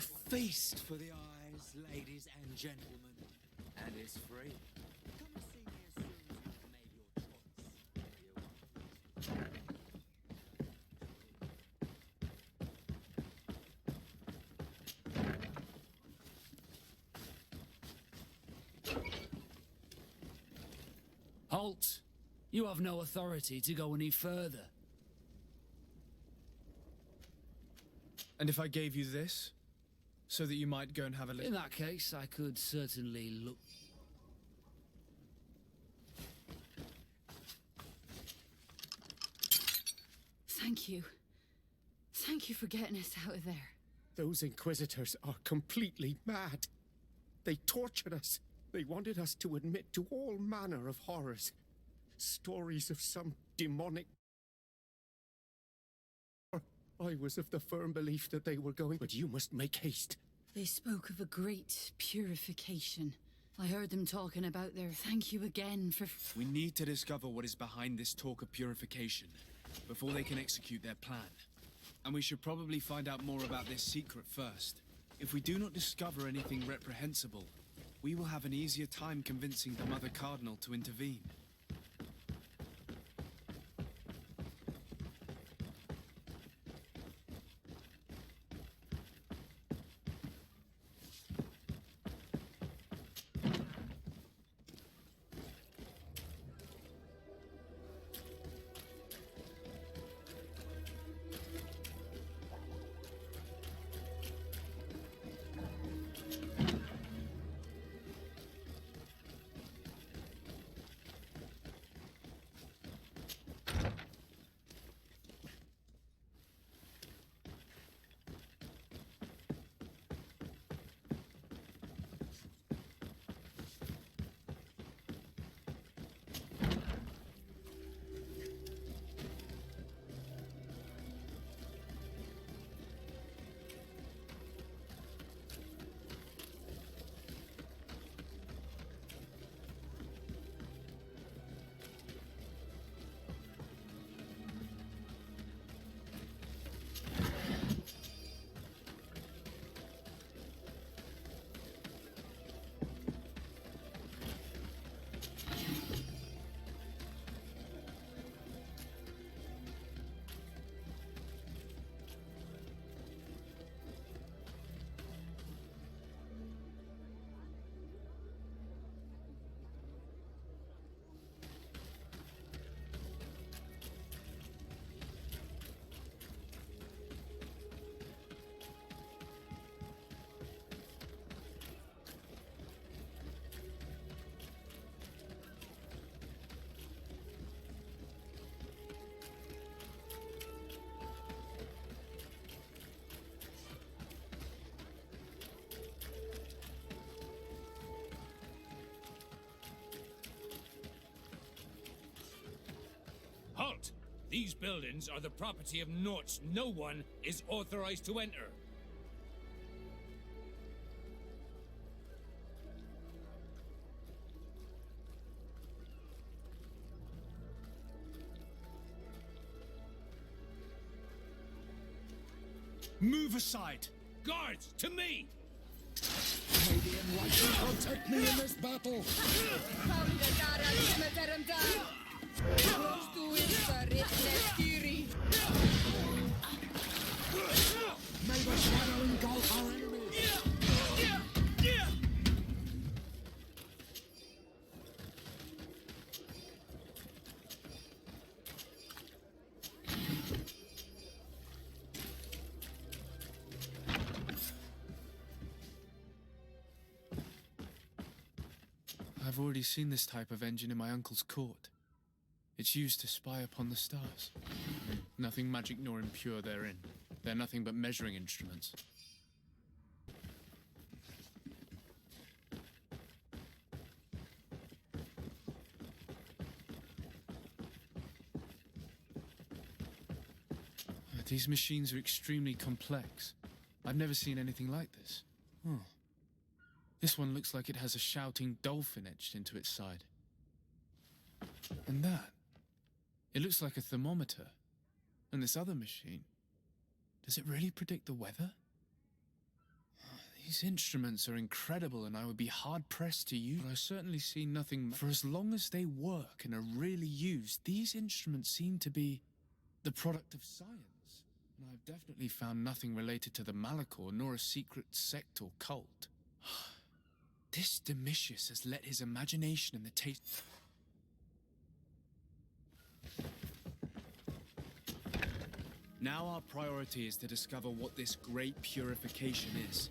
A feast for the eyes, ladies and gentlemen. And it's free. Come and see me as soon as you've made your choice. Halt! You have no authority to go any further. And if I gave you this, so that you might go and have a In little... that case, I could certainly look... Thank you. Thank you for getting us out of there. Those Inquisitors are completely mad. They tortured us. They wanted us to admit to all manner of horrors. Stories of some demonic... I was of the firm belief that they were going, but you must make haste. They spoke of a great purification. I heard them talking about their thank you again for... We need to discover what is behind this talk of purification before they can execute their plan. And we should probably find out more about this secret first. If we do not discover anything reprehensible, we will have an easier time convincing the Mother Cardinal to intervene. Halt! These buildings are the property of Norts no one is authorized to enter. Move aside! Guards, to me! Maybe and watch you protect me in this battle. May the shadow engulf our enemies. I've already seen this type of engine in my uncle's court. It's used to spy upon the stars. Nothing magic nor impure therein. They're nothing but measuring instruments. These machines are extremely complex. I've never seen anything like this. Oh. This one looks like it has a shouting dolphin etched into its side. And that. It looks like a thermometer. And this other machine. Does it really predict the weather? These instruments are incredible, and I would be hard-pressed to use. But I certainly see nothing. For as long as they work and are really used, these instruments seem to be the product of science. And I've definitely found nothing related to the Malachor, nor a secret sect or cult. This Domitius has let his imagination and the taste... Now our priority is to discover what this great purification is.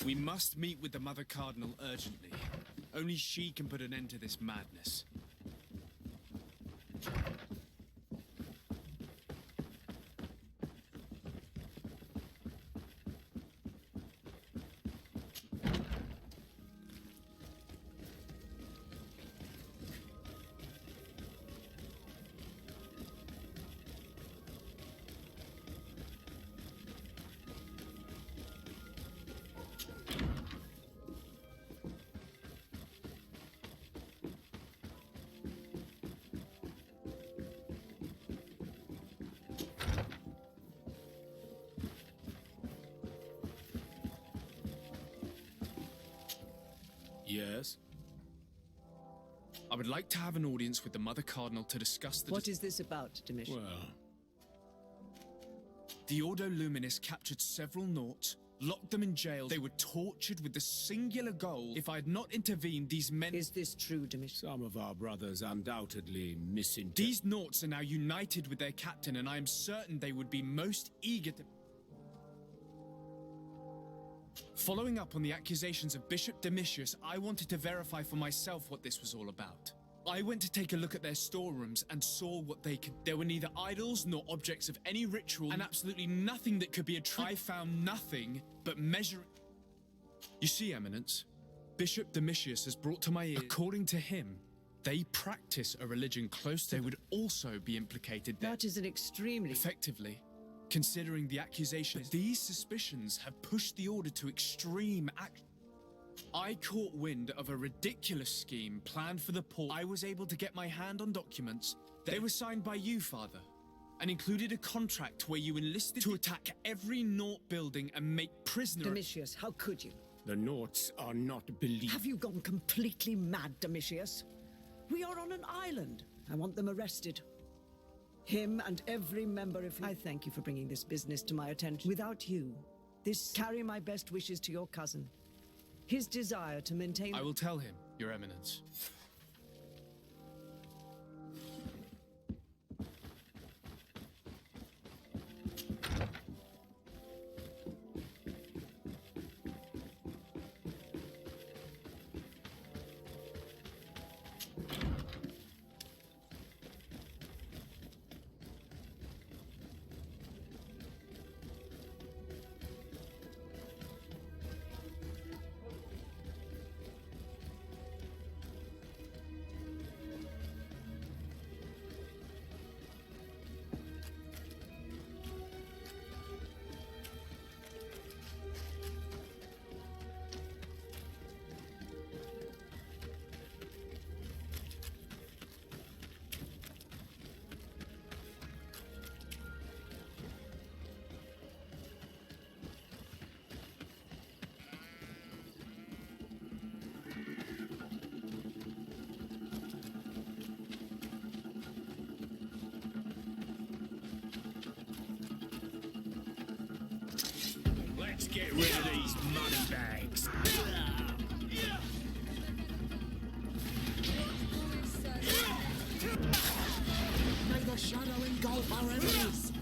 We must meet with the Mother Cardinal urgently. Only she can put an end to this madness. Yes? I would like to have an audience with the Mother Cardinal to discuss the... What is this about, Domitian? Well, The Ordo Luminis captured several Nauts, locked them in jail. They were tortured with the singular goal, if I had not intervened, these men... Is this true, Domitian? some of our brothers undoubtedly misinterpreted. These Nauts are now united with their captain, and I am certain they would be most eager to... Following up on the accusations of Bishop Domitius, I wanted to verify for myself what this was all about. I went to take a look at their storerooms and saw what they could... There were neither idols nor objects of any ritual, and absolutely nothing that could be I found nothing but measuring... You see, Eminence, Bishop Domitius has brought to my ears... According to him, they practice a religion close to... They would also be implicated there. That is an extremely... Effectively, considering the accusations, these suspicions have pushed the Order to extreme act. I caught wind of a ridiculous scheme planned for the port. I was able to get my hand on documents. They were signed by you, Father, and included a contract where you enlisted to attack every Naught building and make prisoner... Domitius, how could you? The Nauts are not believed. Have you gone completely mad, Domitius? We are on an island. I want them arrested. Him and every member of... I thank you for bringing this business to my attention. Without you, carry my best wishes to your cousin. His desire to maintain... I will tell him, Your Eminence. Let's get rid of these money bags. May the shadow engulf our enemies.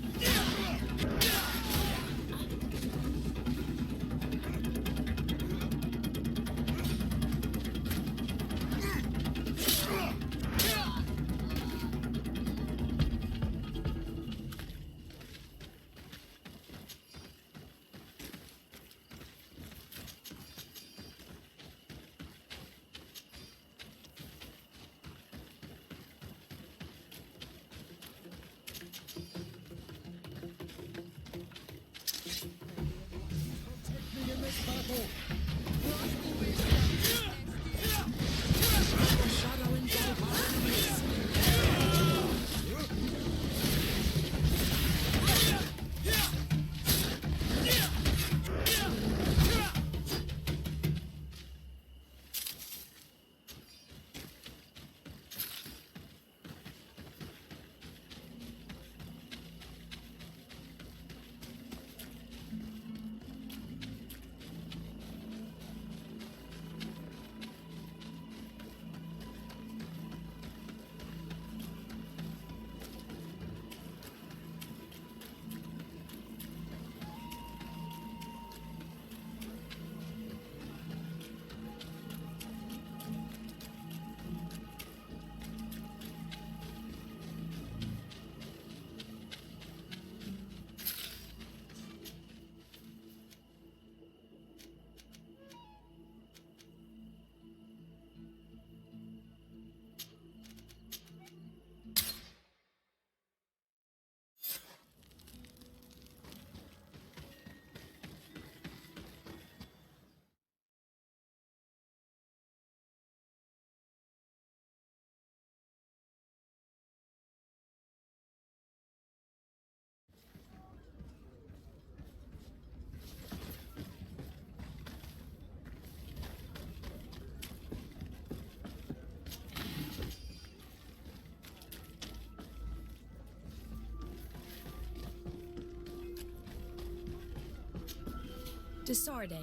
Desarde,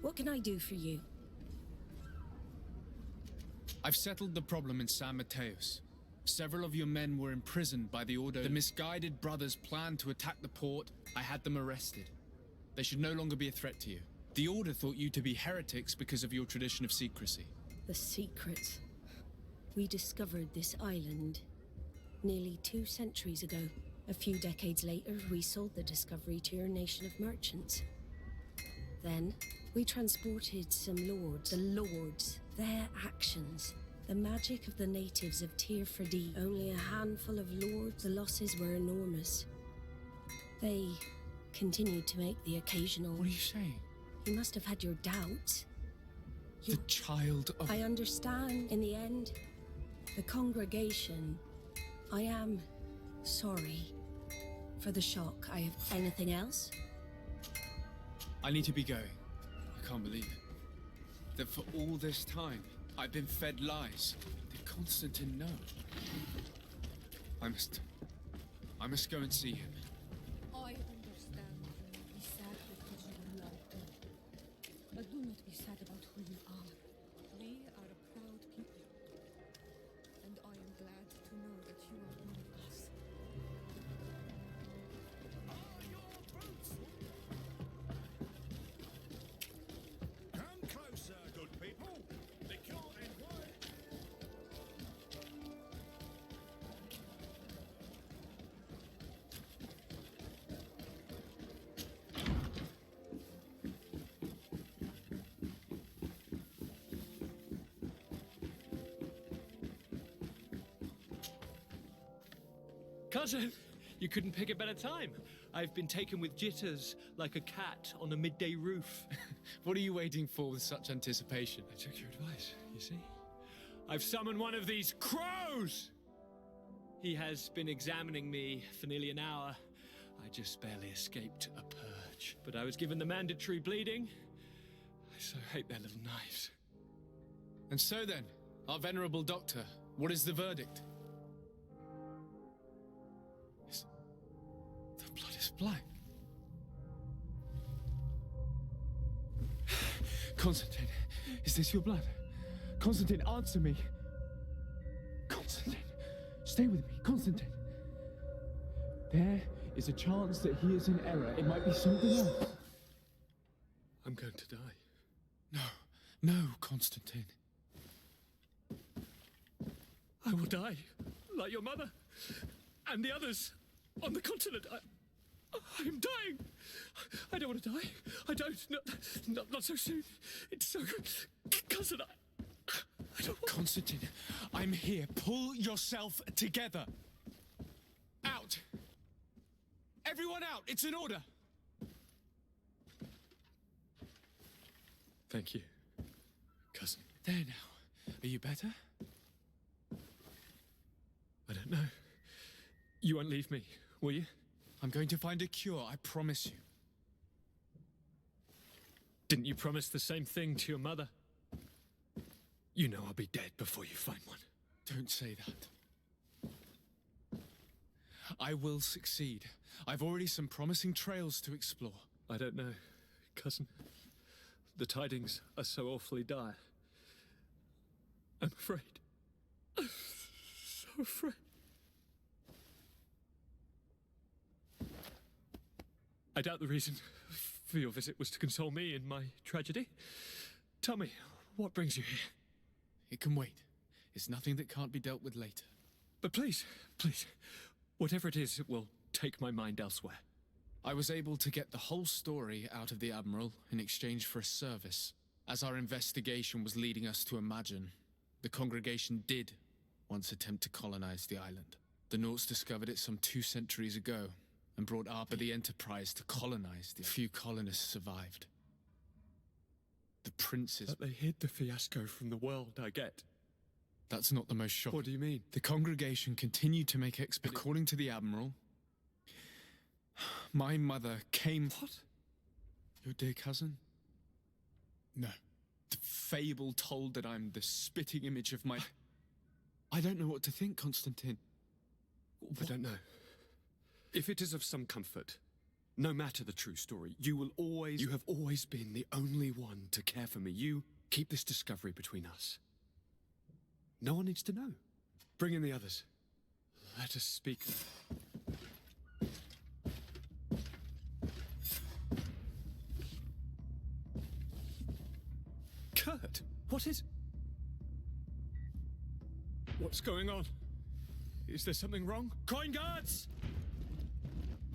what can I do for you? I've settled the problem in San Mateos. Several of your men were imprisoned by the Order. The misguided brothers planned to attack the port. I had them arrested. They should no longer be a threat to you. The Order thought you to be heretics because of your tradition of secrecy. The secret. We discovered this island nearly 2 centuries ago. A few decades later, we sold the discovery to your nation of merchants. Then, we transported some lords. The lords, their actions. The magic of the natives of Tir Fradee. Only a handful of lords, the losses were enormous. They continued to make the occasional... What are you saying? You must have had your doubts. The child of... I understand, in the end, the congregation... I am sorry for the shock. I have anything else? I need to be going. I can't believe it. That for all this time, I've been fed lies. Did Constantine know? I must I must go and see him. I understand you may be sad because you love him. But do not be sad about who you are. We are a proud people. And I am glad to know that you are one of us. Come closer, good people. The can't end well. Cousin, you couldn't pick a better time. I've been taken with jitters like a cat on a midday roof. What are you waiting for with such anticipation? I took your advice, you see. I've summoned one of these crows! He has been examining me for nearly an hour. I just barely escaped a purge. But I was given the mandatory bleeding. I so hate their little knives. And so then, our venerable doctor, what is the verdict? The blood is black. Constantine, is this your blood? Constantine, answer me. Constantine, stay with me, Constantine. There is a chance that he is in error. It might be something else. I'm going to die. No, Constantine. I will die, like your mother and the others on the continent. I'm dying. I don't want to die. I don't. Not so soon. It's so good. Cousin, I don't want... Constantine, I'm here. Pull yourself together. Out. Everyone out. It's an order. Thank you, cousin. There now. Are you better? I don't know. You won't leave me, will you? I'm going to find a cure, I promise you. Didn't you promise the same thing to your mother? You know I'll be dead before you find one. Don't say that. I will succeed. I've already some promising trails to explore. I don't know, cousin. The tidings are so awfully dire. I'm afraid. I'm so afraid. I doubt the reason for your visit was to console me in my tragedy. Tell me, what brings you here? It can wait. It's nothing that can't be dealt with later. But please, whatever it is, it will take my mind elsewhere. I was able to get the whole story out of the Admiral in exchange for a service. As our investigation was leading us to imagine, the congregation did once attempt to colonize the island. The Nauts discovered it some 2 centuries ago and brought Arpa the Enterprise to colonize the... Few colonists survived. The princes... But they hid the fiasco from the world, I get. That's not the most shocking. What do you mean? The congregation continued to make expeditions. According to the Admiral, my mother came... What? Your dear cousin? No. The fable told that I'm the spitting image of my... I don't know what to think, Constantine. I don't know. If it is of some comfort, no matter the true story, you have always been the only one to care for me. You keep this discovery between us. No one needs to know. Bring in the others. Let us speak. Kurt, what is... What's going on? Is there something wrong? Coin guards!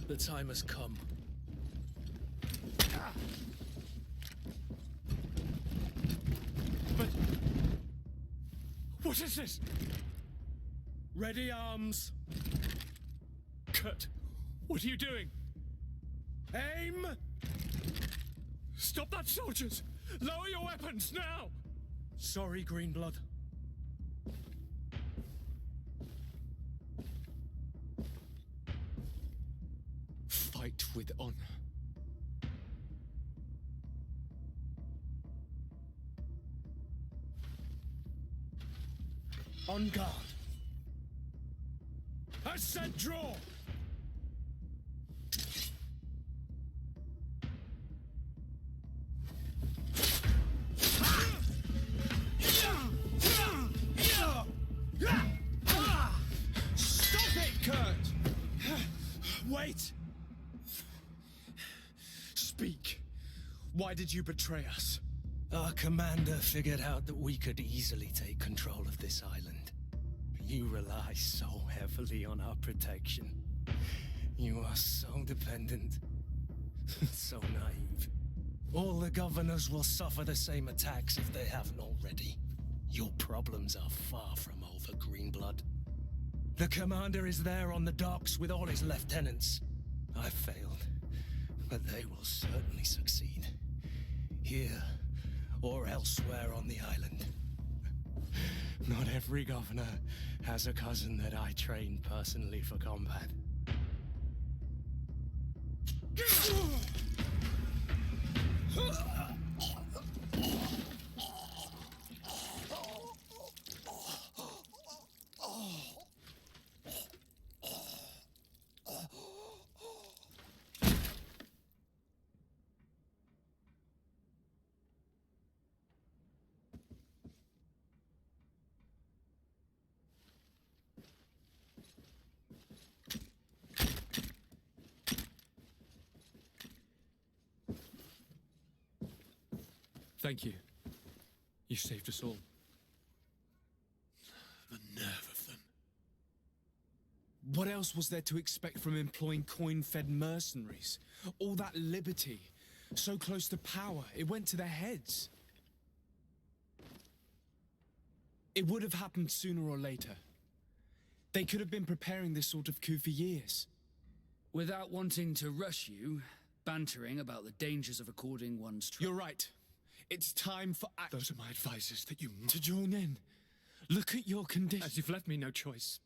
The time has come. But... What is this? Ready arms. Kurt, what are you doing? Aim! Stop that, soldiers! Lower your weapons, now! Sorry, Greenblood. Fight with honor. On guard. I said draw! Wait! Speak. Why did you betray us? Our commander figured out that we could easily take control of this island. You rely so heavily on our protection. You are so dependent. So naive. All the governors will suffer the same attacks if they haven't already. Your problems are far from over, Greenblood. The commander is there on the docks with all his lieutenants. I failed, but they will certainly succeed. Here, or elsewhere on the island. Not every governor has a cousin that I trained personally for combat. Thank you. You saved us all. The nerve of them. What else was there to expect from employing coin-fed mercenaries? All that liberty, so close to power, it went to their heads. It would have happened sooner or later. They could have been preparing this sort of coup for years. Without wanting to rush you, bantering about the dangers of according one's trust. You're right. It's time for action. Those are my advisors that you To join in. Look at your condition. As you've left me no choice.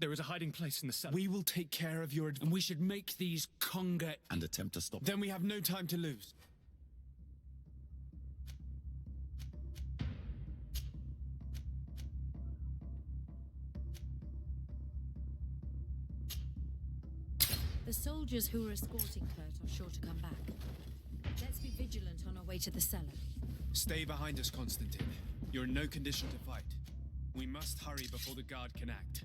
There is a hiding place in the cellar. We will take care of your And we should make these conga... And attempt to stop. Then we have no time to lose. The soldiers who were escorting Kurt are sure to come back. Let's be vigilant on our way to the cellar. Stay behind us, Constantine. You're in no condition to fight. We must hurry before the guard can act.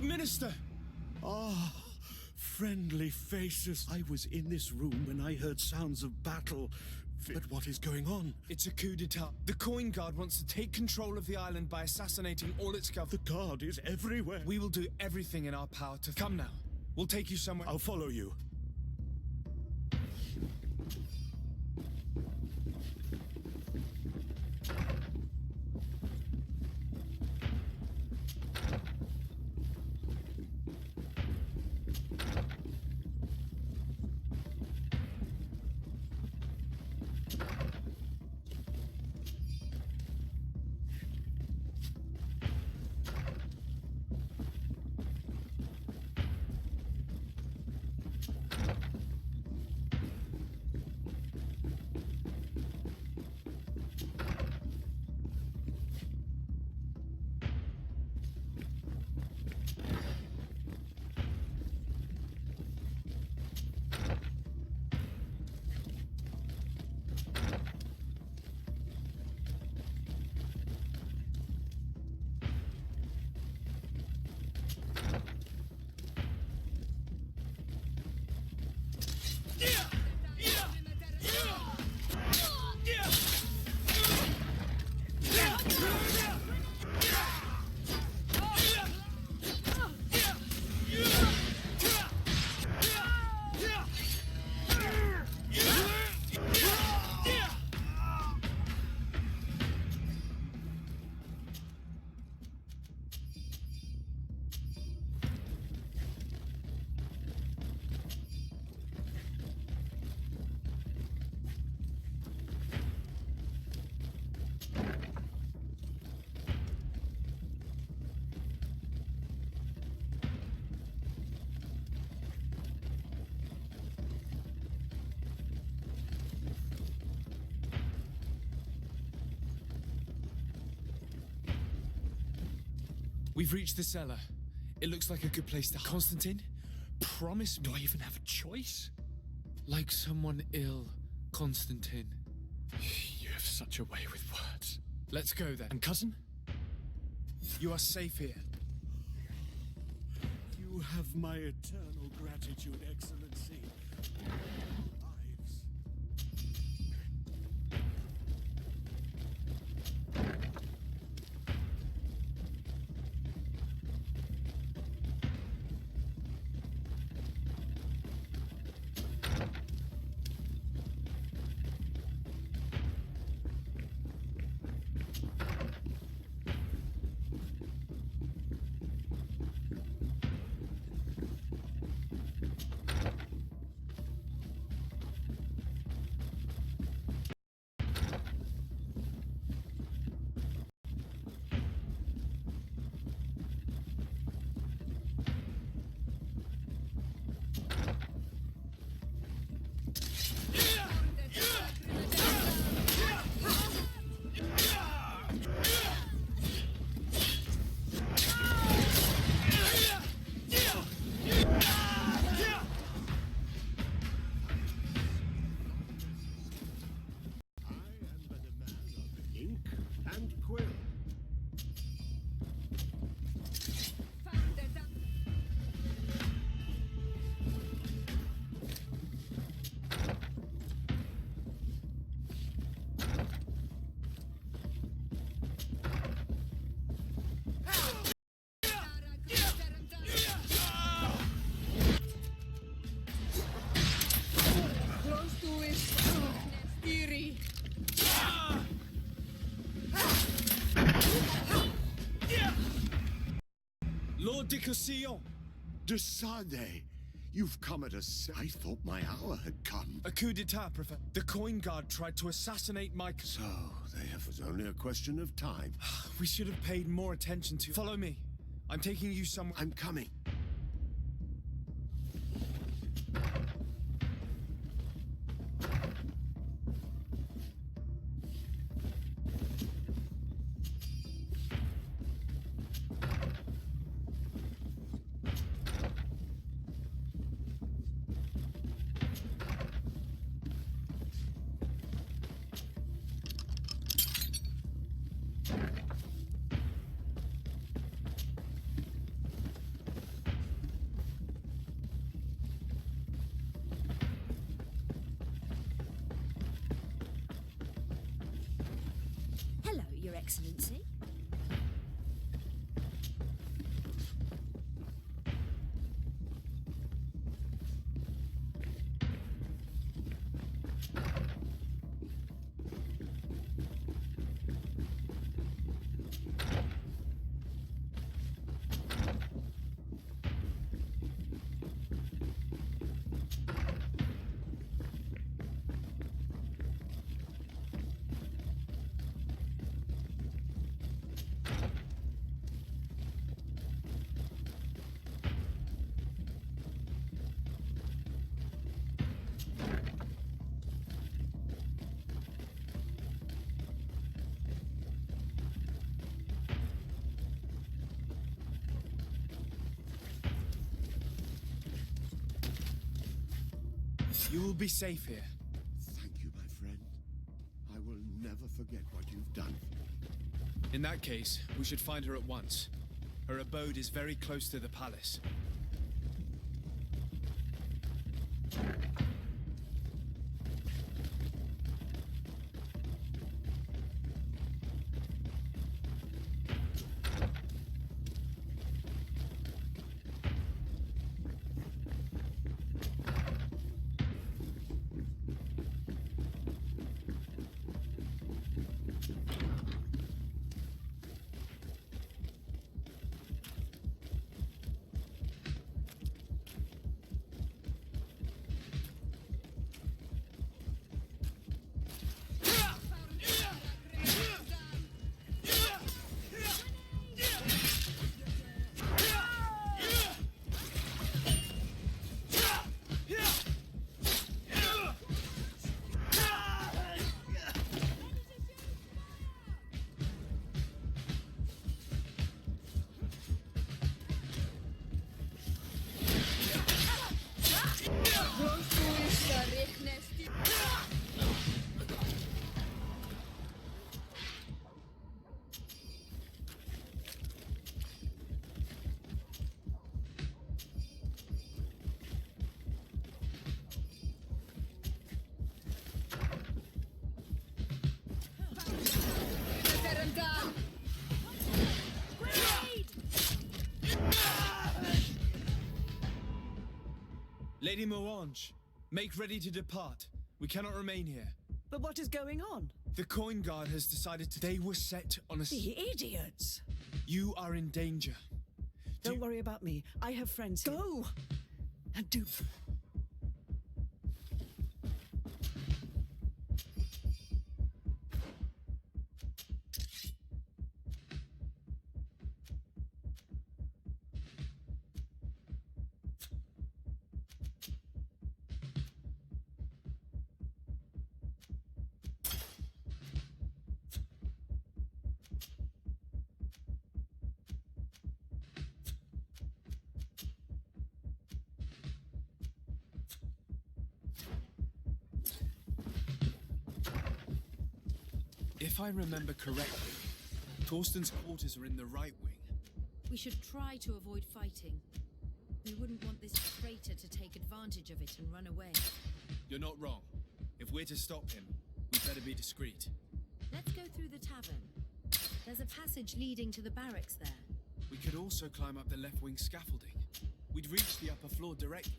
Minister! Ah, friendly faces. I was in this room when I heard sounds of battle. But what is going on? It's a coup d'etat. The Coin Guard wants to take control of the island by assassinating all its government. The Guard is everywhere. We will do everything in our power to... Come now. We'll take you somewhere. I'll follow you. We've reached the cellar. It looks like a good place to... Constantine, promise me... Do I even have a choice? Like someone ill, Constantine. You have such a way with words. Let's go then. And cousin? You are safe here. You have my eternal gratitude, Excellency. Lives. Lord de Cosillon! De Sade! You've come at I thought my hour had come. A coup d'etat, Professor. The Coin Guard tried to assassinate my... So, it was only a question of time. We should have paid more attention to... Follow me. I'm taking you somewhere... I'm coming. Excellency. You will be safe here. Thank you, my friend. I will never forget what you've done for me. In that case, we should find her at once. Her abode is very close to the palace. Lady Morange, make ready to depart. We cannot remain here. But what is going on? The Coin Guard has decided they were set on a... The idiots! You are in danger. Don't worry about me. I have friends here. Go! And do... If I remember correctly, Torsten's quarters are in the right wing. We should try to avoid fighting. We wouldn't want this traitor to take advantage of it and run away. You're not wrong. If we're to stop him, we'd better be discreet. Let's go through the tavern. There's a passage leading to the barracks there. We could also climb up the left wing scaffolding. We'd reach the upper floor directly.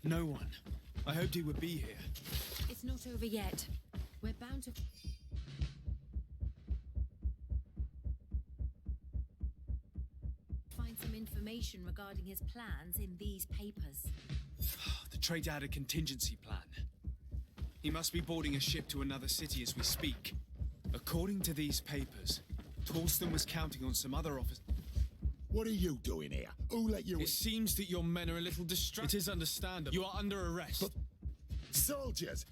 No one. I hoped he would be here. It's not over yet. We're bound to... find some information regarding his plans in these papers. The traitor had a contingency plan. He must be boarding a ship to another city as we speak. According to these papers, Torsten was counting on some other officers. What are you doing here? Who let you in? It seems that your men are a little distracted. It is understandable. You are under arrest. Soldiers!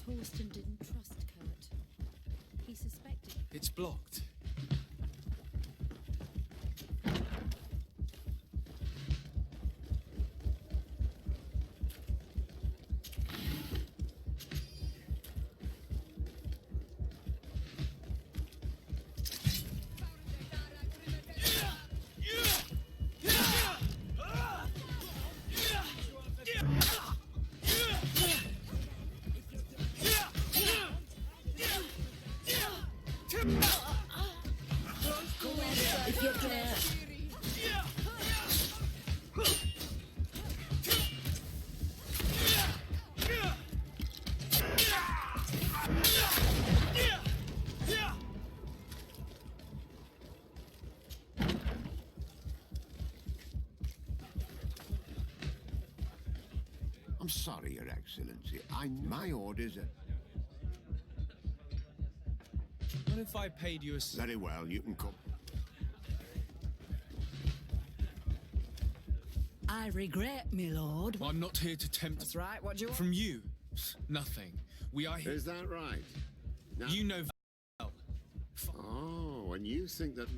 Torsten didn't trust Kurt. He suspected... It's blocked. If you dare. I'm sorry, Your Excellency. My orders are... What if I paid you a... Very well, you can come. I regret, my lord. Well, I'm not here to tempt... That's right, what do you want? From you, nothing. We are here... Is that right? Now... You know well. Oh, and you think that...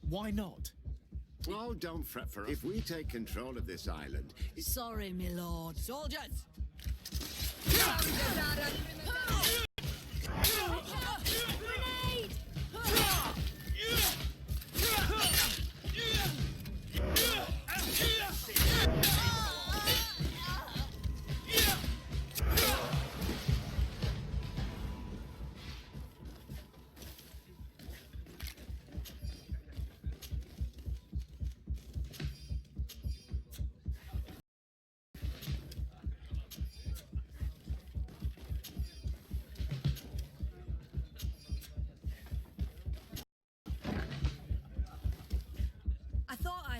Why not? Oh, don't fret for us. If we take control of this island... Sorry, my lord. Soldiers! Grenade!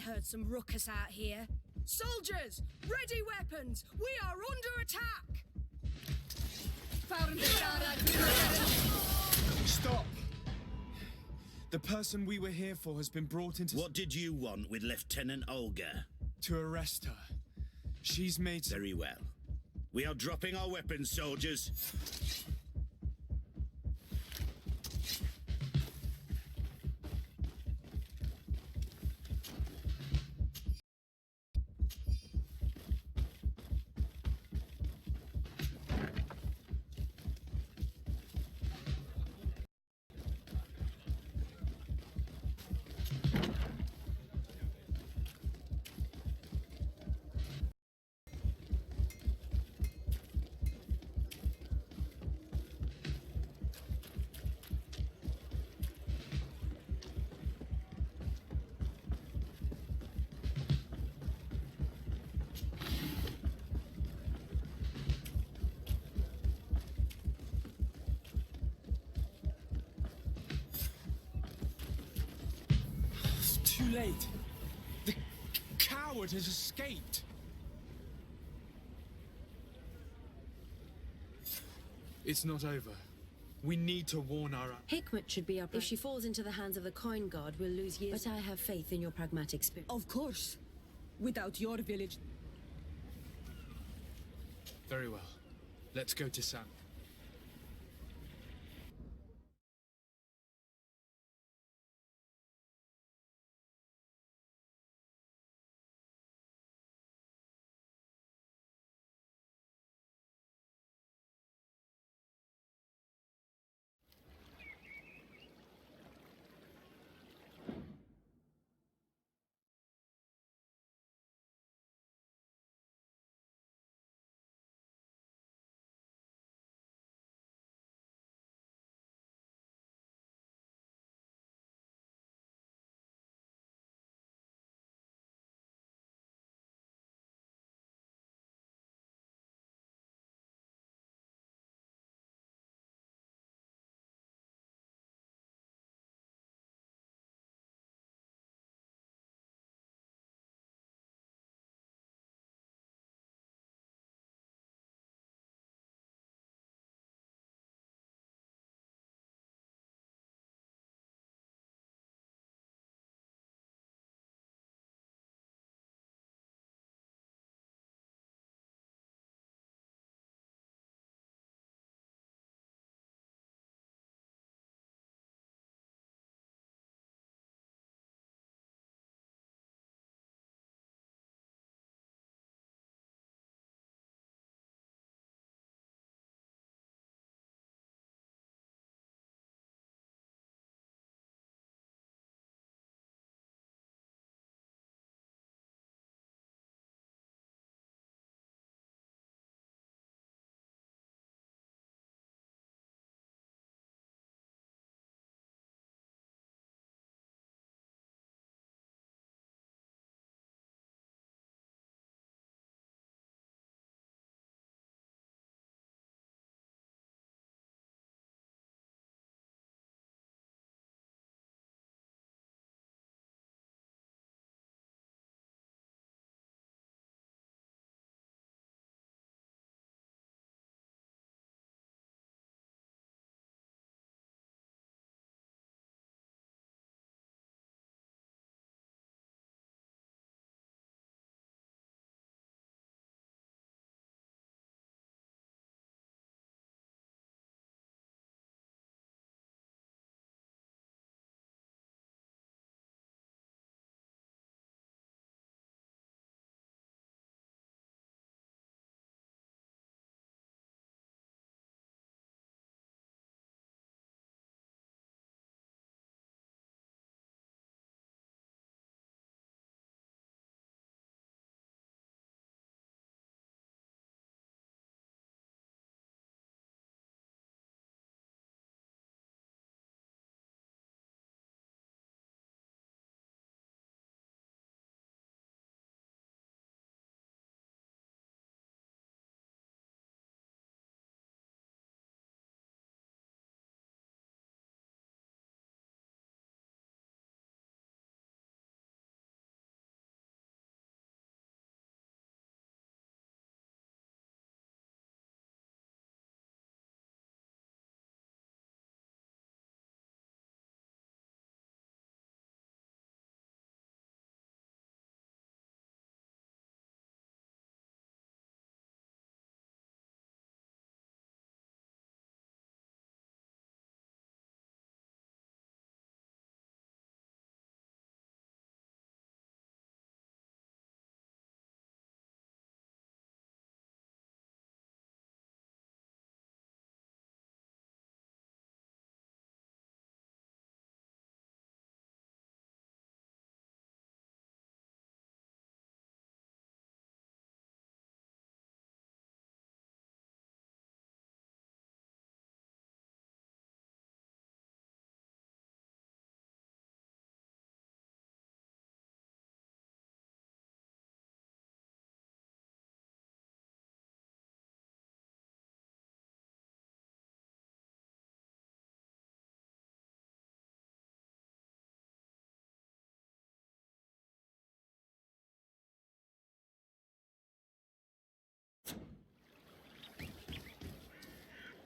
Heard some ruckus out here. Soldiers, ready weapons. We are under attack. Stop! The person we were here for has been brought into... What did you want with Lieutenant Olga? To arrest her. She's made... Very well. We are dropping our weapons, soldiers. too late. The coward has escaped. It's not over. We need to warn our... Hikmet should be up. If she falls into the hands of the Coin God, we'll lose years. But I have faith in your pragmatic spirit. Of course. Without your village... Very well. Let's go to Sam.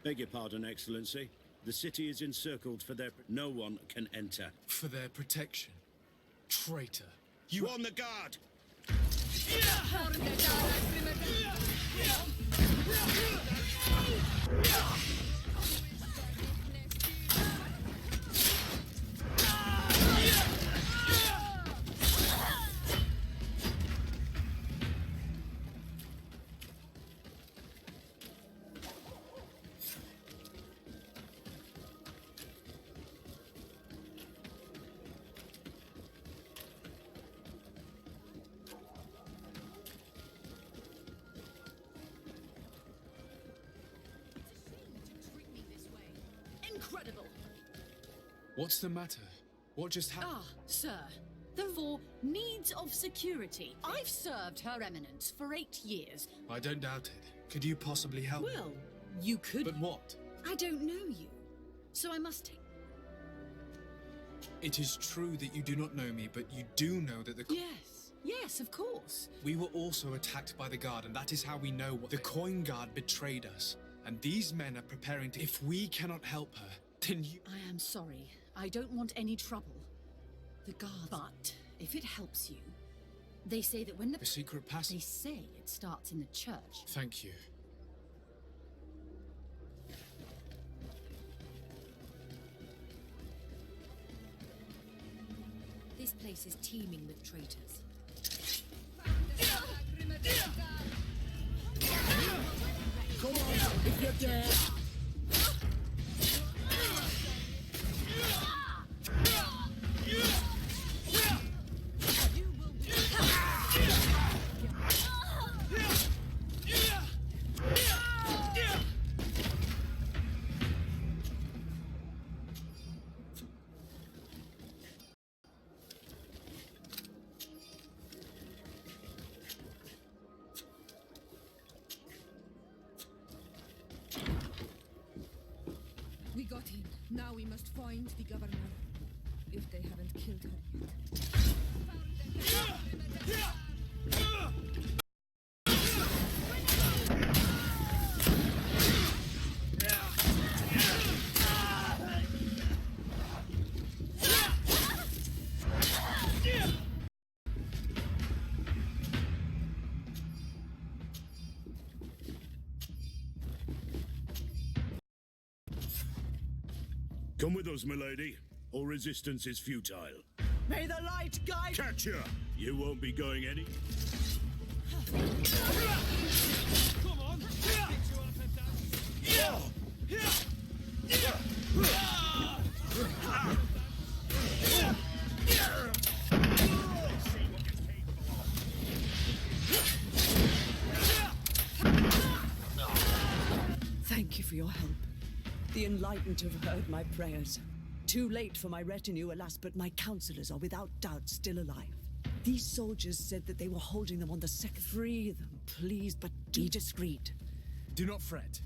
Beg your pardon, Excellency. The city is encircled for their... No one can enter. For their protection. Traitor. You on the guard! Incredible! What's the matter? What just happened? Ah, sir. For needs of security. I've served Her Eminence for 8 years. I don't doubt it. Could you possibly help me? Well, you could. But what? I don't know you. So I must take. It is true that you do not know me, but you do know that the... Yes, of course. We were also attacked by the Guard, and that is how we know what... The Coin Guard betrayed us, and these men are preparing to... If we cannot help her, then you... I am sorry. I don't want any trouble. The Guard... But, if it helps you, they say that when the... The secret passage... They say it starts in the church. Thank you. This place is teeming with traitors. Come on, if you dare! We got him. Now we must find the governor. If they haven't killed her yet. Come with us, milady. All resistance is futile. May the light guide... Catch her! You won't be going any... Come on! Pick you up and down. Thank you for your help. The enlightened have heard my prayers. Too late for my retinue, alas, but my counselors are without doubt still alive. These soldiers said that they were holding them on the second. Free them, please, but be discreet. Do not fret.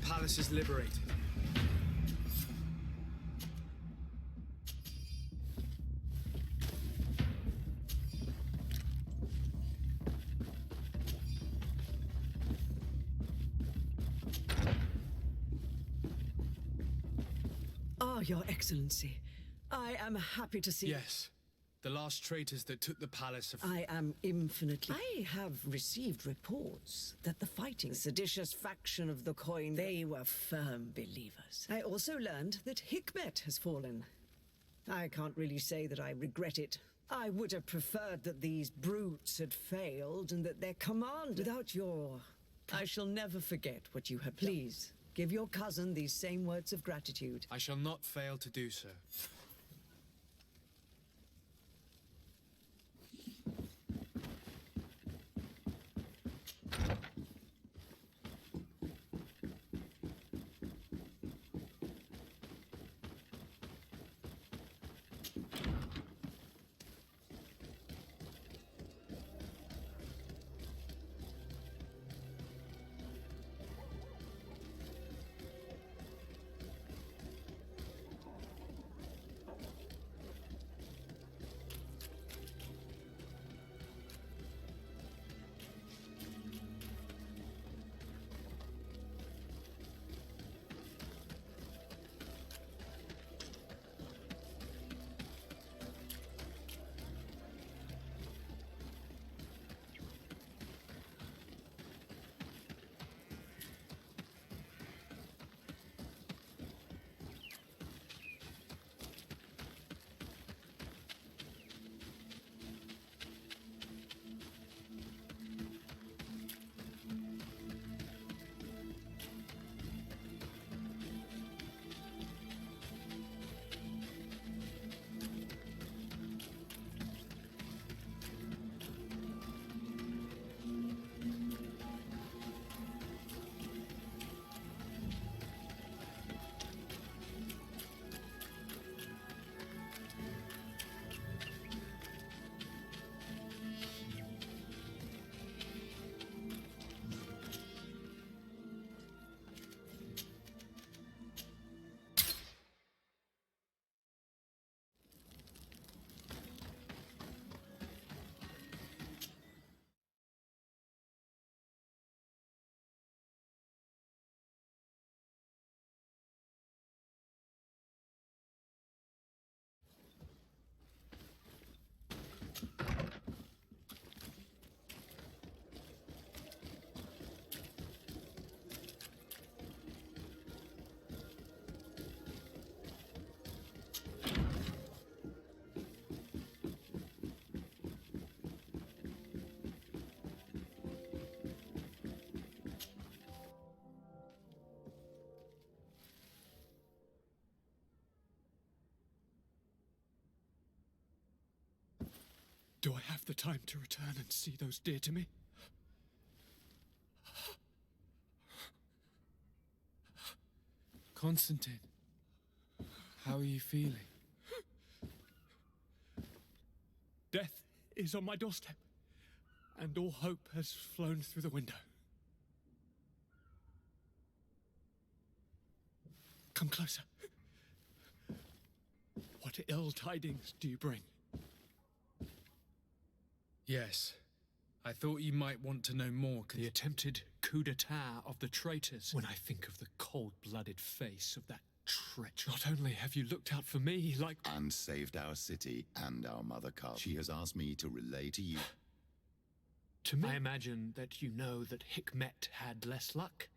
palace is liberated. Ah, Your Excellency. I am happy to see... Yes. The last traitors that took the palace have... I am infinitely... I have received reports that the fighting seditious faction of the coin, they were firm believers. I also learned that Hikmet has fallen. I can't really say that I regret it. I would have preferred that these brutes had failed and that their command... Without your... I shall never forget what you have done. Please, give your cousin these same words of gratitude. I shall not fail to do so. Do I have the time to return and see those dear to me? Constantine, how are you feeling? Death is on my doorstep, and all hope has flown through the window. Come closer. What ill tidings do you bring? Yes. I thought you might want to know more. The attempted coup d'etat of the traitors. When I think of the cold-blooded face of that treacher. Not only have you looked out for me like... And saved our city and our mother cub. She has asked me to relay to you. To me? I imagine that you know that Hikmet had less luck.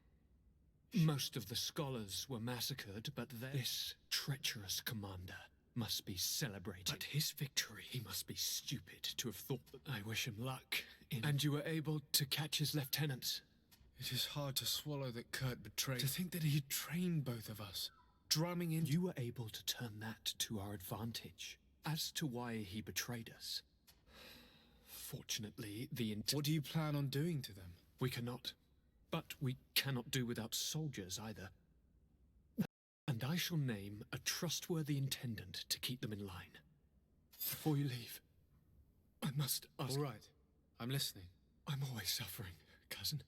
Most of the scholars were massacred, but this treacherous commander must be celebrated. But his victory, he must be stupid to have thought that. I wish him luck. And you were able to catch his lieutenants. It is hard to swallow that Kurt betrayed. To think that he trained both of us, drumming in. You were able to turn that to our advantage. As to why he betrayed us. Fortunately, What do you plan on doing to them? We cannot. But we cannot do without soldiers either. And I shall name a trustworthy intendant to keep them in line. Before you leave, I must ask... All right. I'm listening. I'm always suffering, cousin.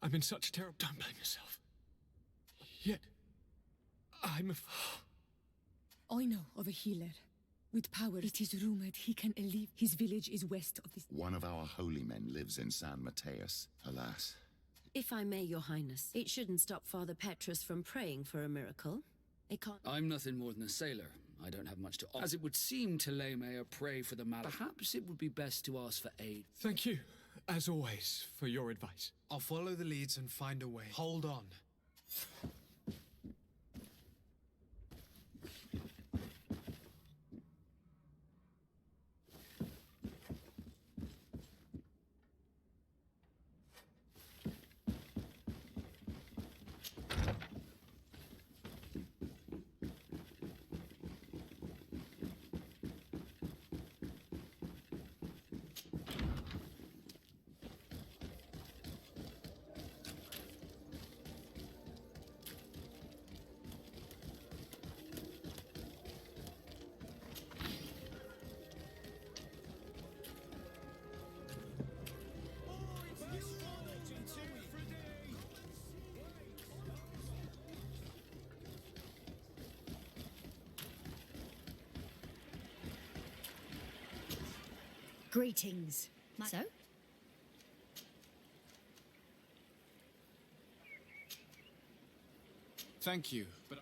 I'm in such terror. Don't blame yourself. I know of a healer. With power, it is rumored he can alleviate. His village is west of this. One of our holy men lives in San Mateus. Alas. If I may, Your Highness, it shouldn't stop Father Petrus from praying for a miracle. It can't. I'm nothing more than a sailor. I don't have much to offer. As it would seem Telemea pray for the mal. Perhaps it would be best to ask for aid. Thank you, as always, for your advice. I'll follow the leads and find a way. Hold on. Greetings. So? Thank you, but...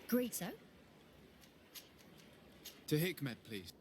Great, so? To Hikmet, please.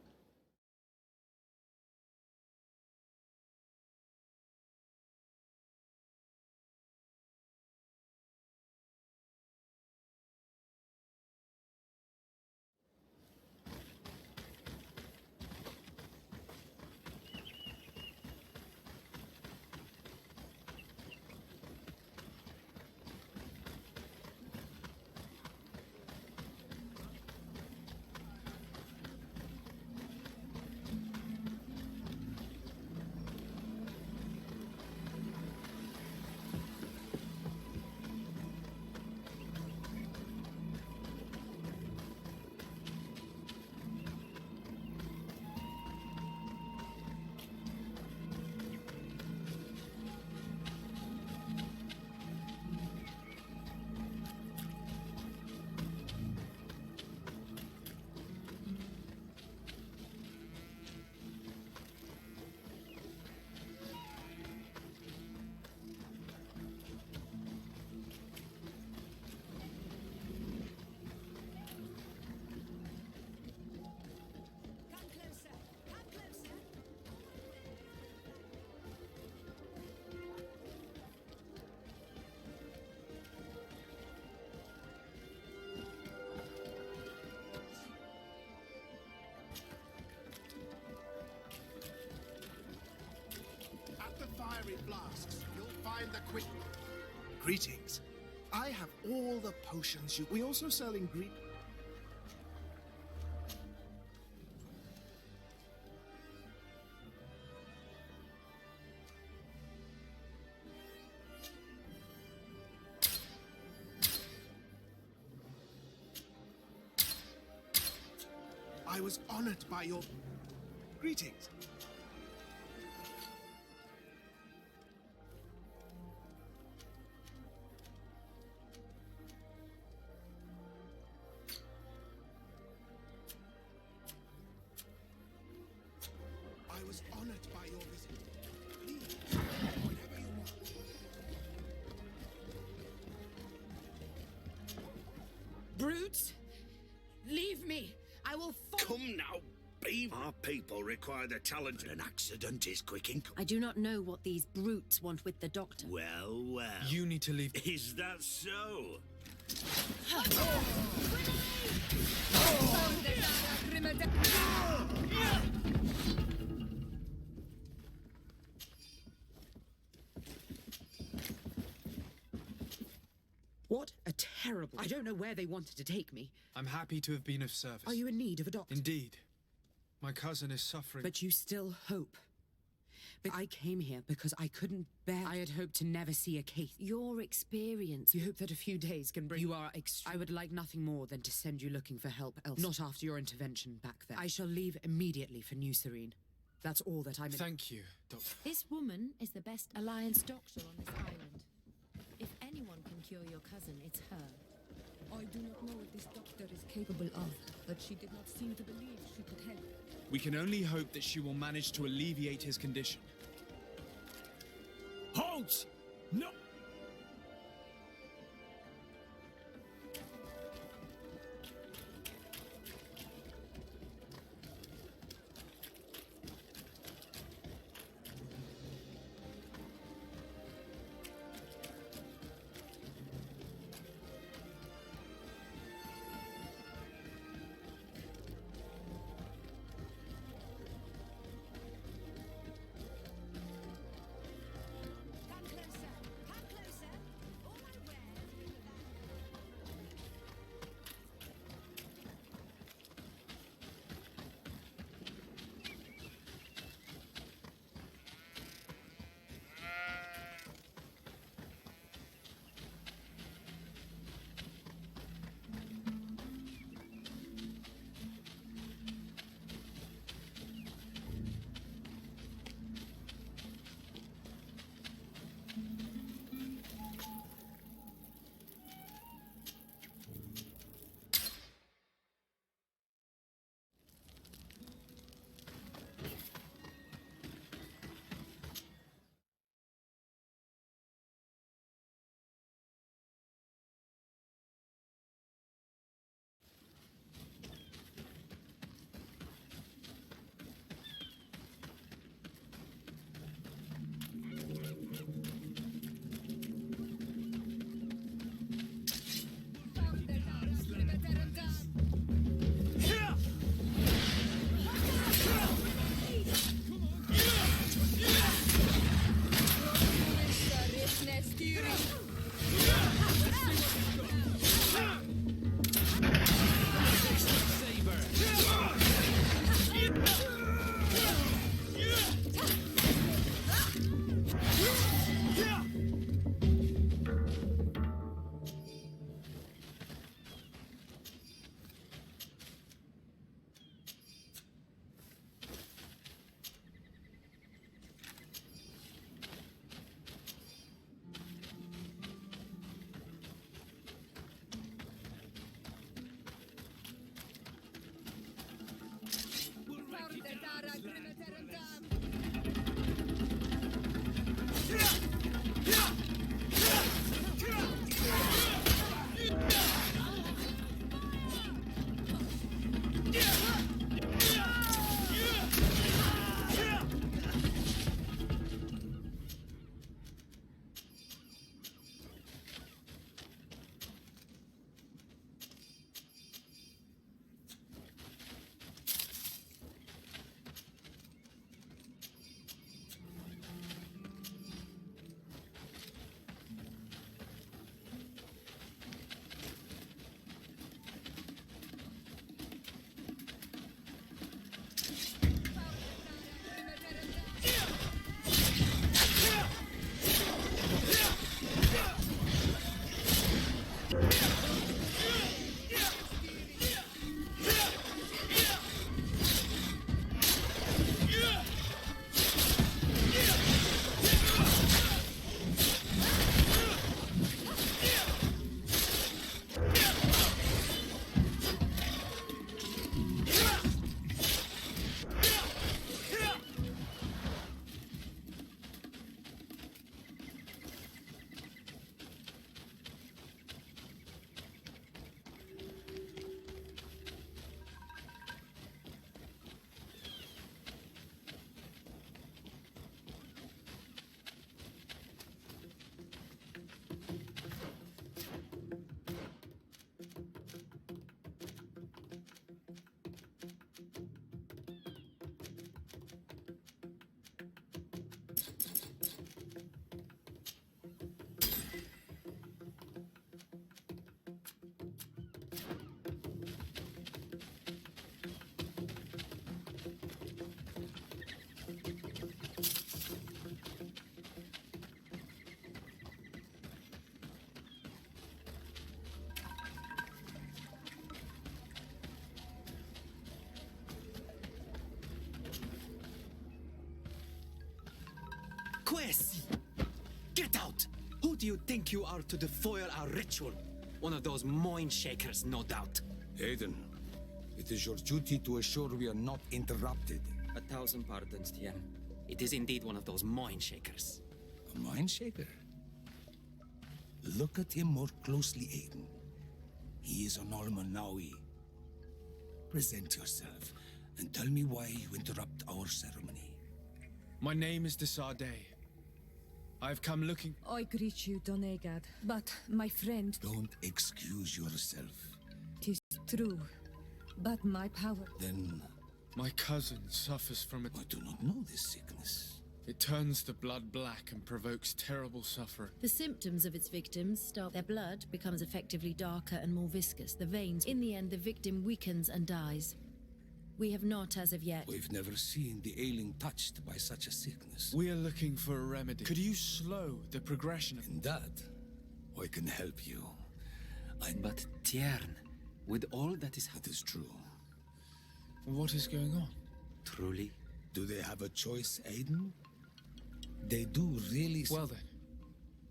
Fiery flasks, you'll find the quick. Greetings. I have all the potions you. We also sell ingredients. I was honored by your. Greetings. I was honored by your visit. Please, whenever you want. Brutes! Leave me! I will Come now, Beav. Our people require the talent. An accident is quick in. I do not know what these brutes want with the doctor. Well, well. You need to leave. Is that so? What a terrible... I don't know where they wanted to take me. I'm happy to have been of service. Are you in need of a doctor? Indeed. My cousin is suffering. But you still hope. I came here because I couldn't bear. I had hoped to never see a case. Your experience. You hope that a few days can bring. You are I would like nothing more than to send you looking for help elsewhere. Not after your intervention back there. I shall leave immediately for New Serene. That's all that I'm. Thank you, Doctor. This woman is the best Alliance doctor on this island. If anyone can cure your cousin, it's her. I do not know what this doctor is capable of, but she did not seem to believe she could help. We can only hope that she will manage to alleviate his condition. Halt! No! Yes! Get out! Who do you think you are to defoil our ritual? One of those mind shakers, no doubt. Aiden, it is your duty to assure we are not interrupted. 1,000 pardons, Tien. It is indeed one of those mind shakers. A mind shaker? Look at him more closely, Aiden. He is an Almanawi. Present yourself and tell me why you interrupt our ceremony. My name is Desardet. I've come looking... I greet you, Donegad. But, my friend... Don't excuse yourself. 'Tis true. But my power... Then... My cousin suffers from it. I do not know this sickness. It turns the blood black and provokes terrible suffering. The symptoms of its victims start. Their blood becomes effectively darker and more viscous. The veins. In the end, the victim weakens and dies. We have not, as of yet. We've never seen the ailing touched by such a sickness. We are looking for a remedy. Could you slow the progression of... In that, I can help you. But Tiern, with all that is... It is true. What is going on? Truly? Do they have a choice, Aiden? They do really... Well then,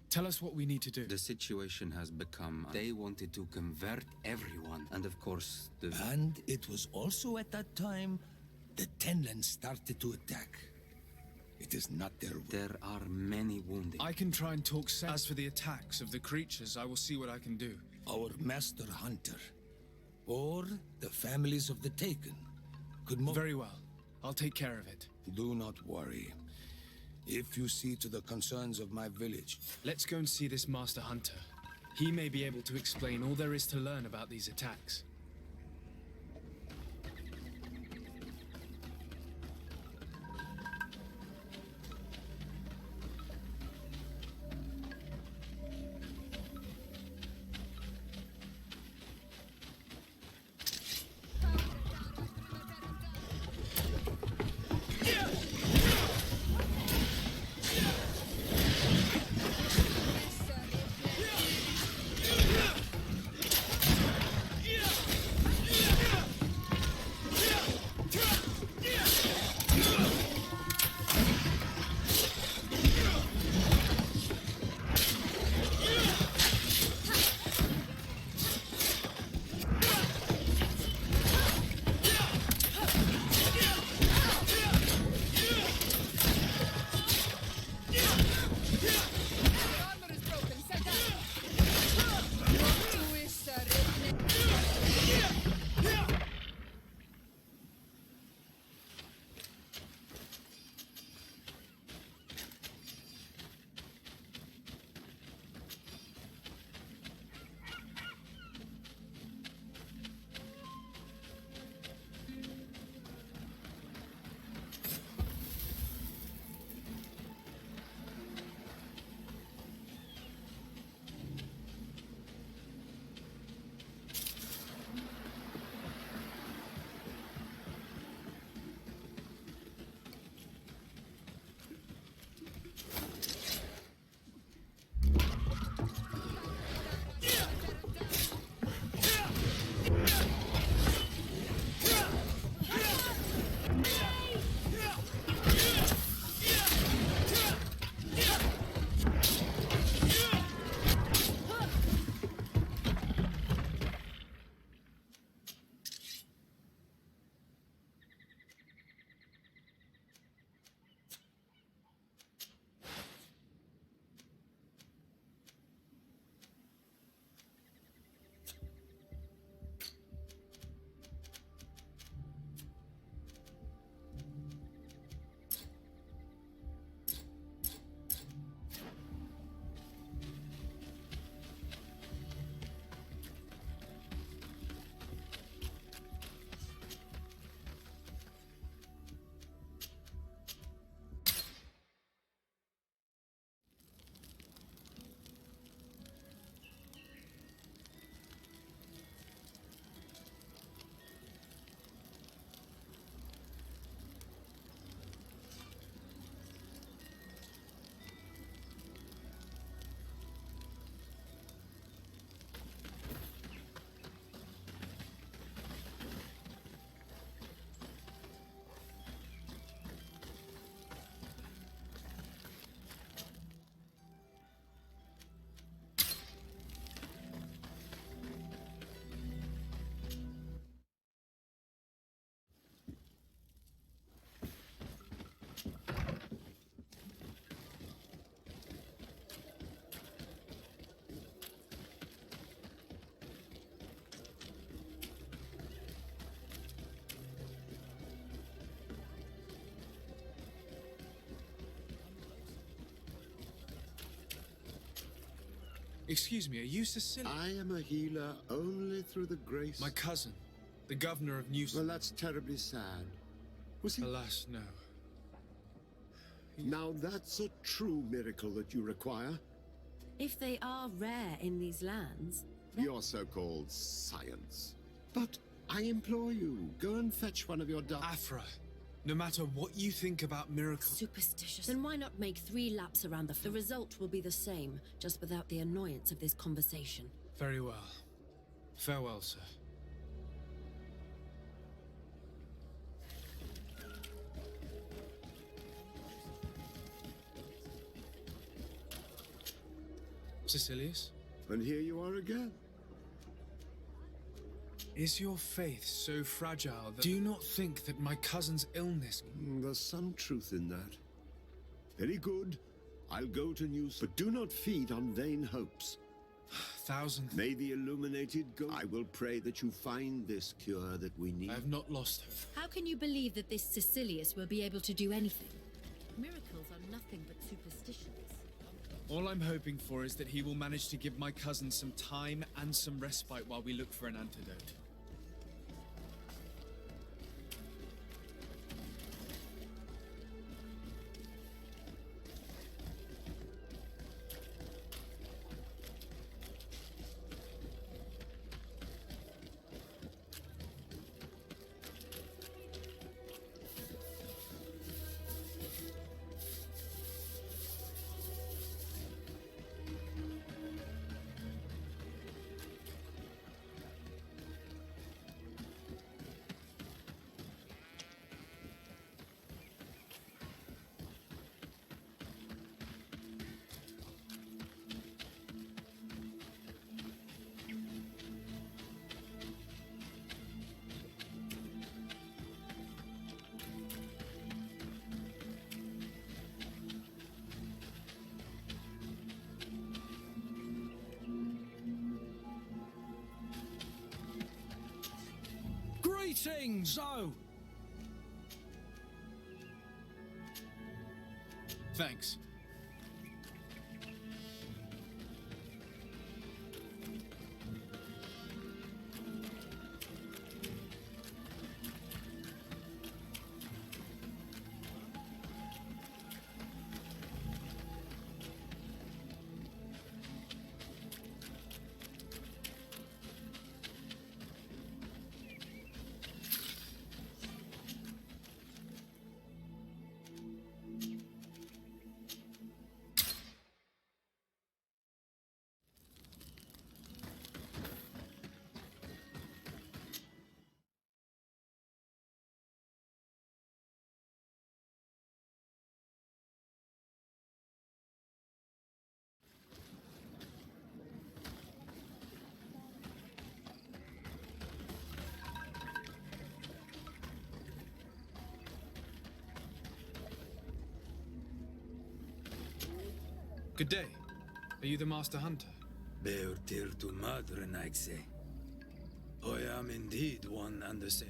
tell us what we need to do. The situation has become... They wanted to convert everyone, and of course, the... And it was also at that time the Tenland started to attack. It is not their will. There are many wounded. I can try and talk sense. As for the attacks of the creatures, I will see what I can do. Our master hunter, or the families of the Taken, could move... Very well. I'll take care of it. Do not worry. If you see to the concerns of my village... Let's go and see this Master Hunter. He may be able to explain all there is to learn about these attacks. Excuse me, are you Sicilian? I am a healer only through the grace... My cousin, the governor of New... Well, that's terribly sad. Was he... Alas, no. Now that's a true miracle that you require. If they are rare in these lands... Your so-called science. But I implore you, go and fetch one of your Afra, no matter what you think about miracles... Superstitious. Then why not make 3 laps around the... The result will be the same, just without the annoyance of this conversation. Very well. Farewell, sir. Sicilius? And here you are again. Is your faith so fragile that... Do you not think that my cousin's illness... There's some truth in that. Very good. I'll go to News, but do not feed on vain hopes. Thousands... May the illuminated go... I will pray that you find this cure that we need. I have not lost hope. How can you believe that this Sicilius will be able to do anything? Miracles are nothing but superstitions. All I'm hoping for is that he will manage to give my cousin some time and some respite while we look for an antidote. Greetings! So, Thanks. Good day. Are you the Master Hunter? Beortir tu madre, Naixe. I am indeed one and the same.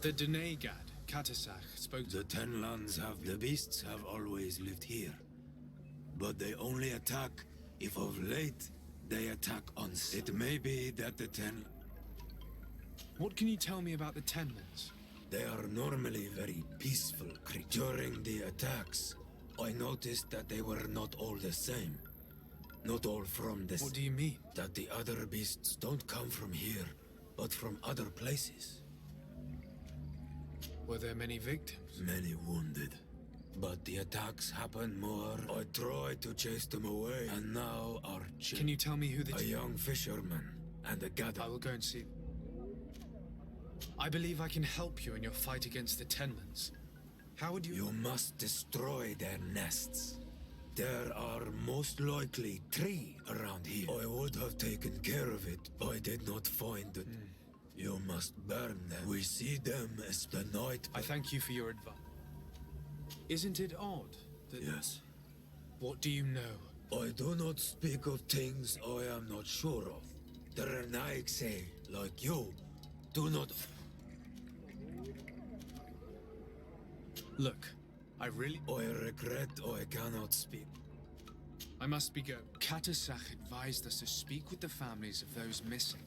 The Denegad, Katasach, spoke to... The Tenlands have... The beasts have always lived here. But they only attack if of late they attack us. It may be that the What can you tell me about the Tenlands? They are normally very peaceful creatures. During the attacks, I noticed that they were not all the same. Not all from this. What do you mean? That the other beasts don't come from here, but from other places. Were there many victims? Many wounded. But the attacks happen more. I tried to chase them away, and now are... Can you tell me who the... A young fisherman and a gather. I will go and see. I believe I can help you in your fight against the Tenlands. How would you... You must destroy their nests. There are most likely 3 around here. I would have taken care of it, but I did not find it. You must burn them. We see them as the night... I thank you for your advice. Isn't it odd that... Yes. What do you know? I do not speak of things I am not sure of. The Renaig say, like you, do not... Look, I really... I regret I cannot speak. I must be going. Katasach advised us to speak with the families of those missing.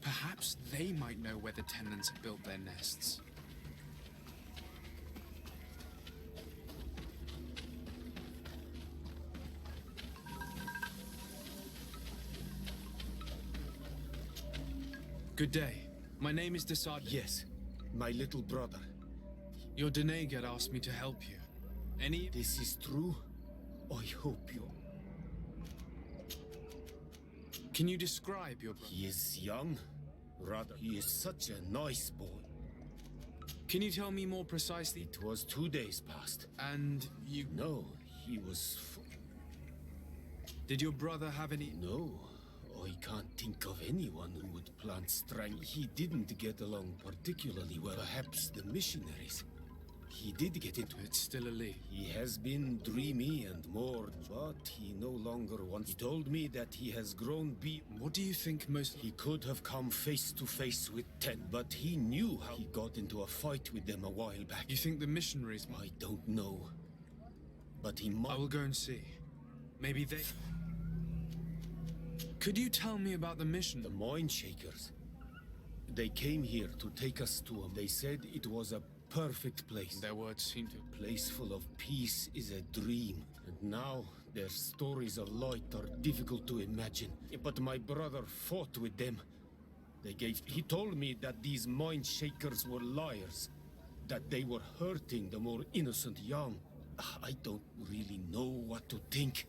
Perhaps they might know where the tenants have built their nests. Good day. My name is Desard. Yes, my little brother. Your Denegad asked me to help you. Any... This is true? I hope you... Can you describe your brother? He is young. Rather, he is such a nice boy. Can you tell me more precisely? It was 2 days past. And you... No, he was... Did your brother have any... No, I can't think of anyone who would plant strength. He didn't get along particularly well. Perhaps the missionaries. He did get into it. It's still a lead. He has been dreamy and more, but he no longer wants. He told me that he has grown What do you think most... He could have come face to face with 10, but he knew how he got into a fight with them a while back. You think the missionaries... I don't know. But he might... I will go and see. Maybe they... Could you tell me about the mission? The Mind Shakers. They came here to take us to him. They said it was a perfect place. Their words seem to... A place full of peace is a dream. And now, their stories of light are difficult to imagine. But my brother fought with them. He told me that these Mind Shakers were liars. That they were hurting the more innocent young. I don't really know what to think.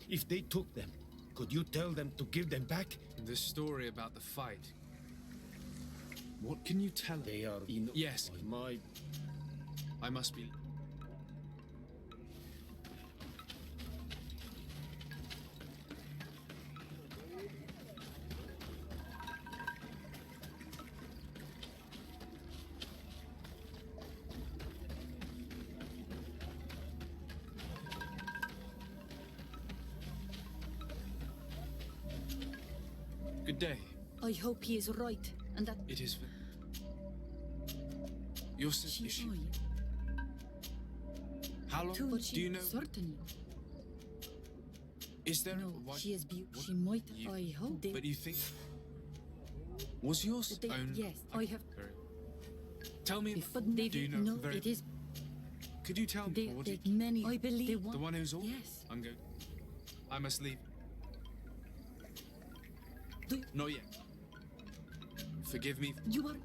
If they took them, could you tell them to give them back? The story about the fight. What can you tell? They are in... Yes. I must be... Good day. I hope he is right, and that... It is... Your sister... Is she... How long do you know? Certainly. Is there... No, she is beautiful. She might... I hope they... But you think... Was yours own... Yes, I have... Tell me... But they... Do you know... No, it is... Could you tell me what it... Many... I believe... The one who's all... Yes. I'm going... I must leave. Not yet. Forgive me. You are...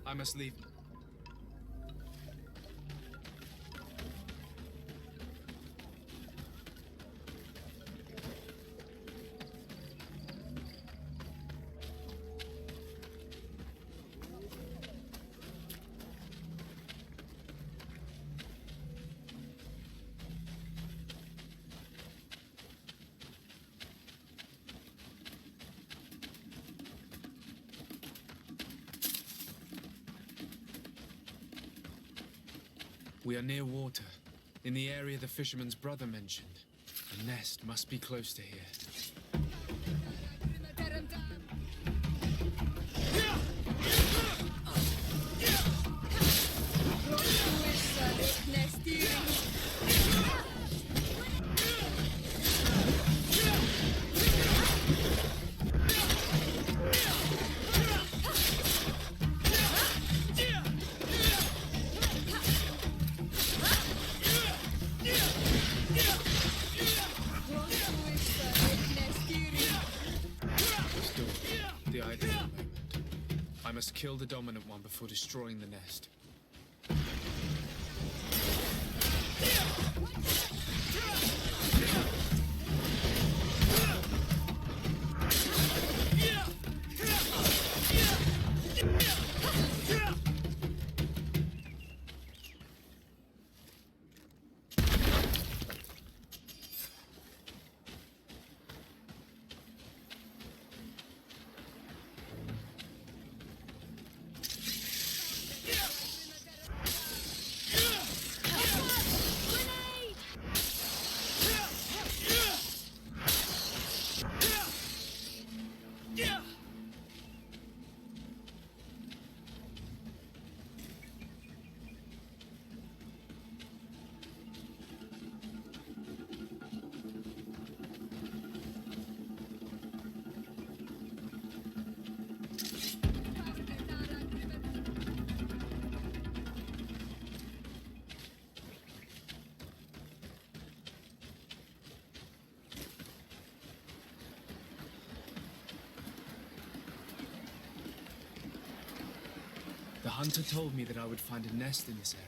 I must leave. We are near water, in the area the fisherman's brother mentioned. A nest must be close to here. I must kill the dominant one before destroying the nest. The hunter told me that I would find a nest in this area.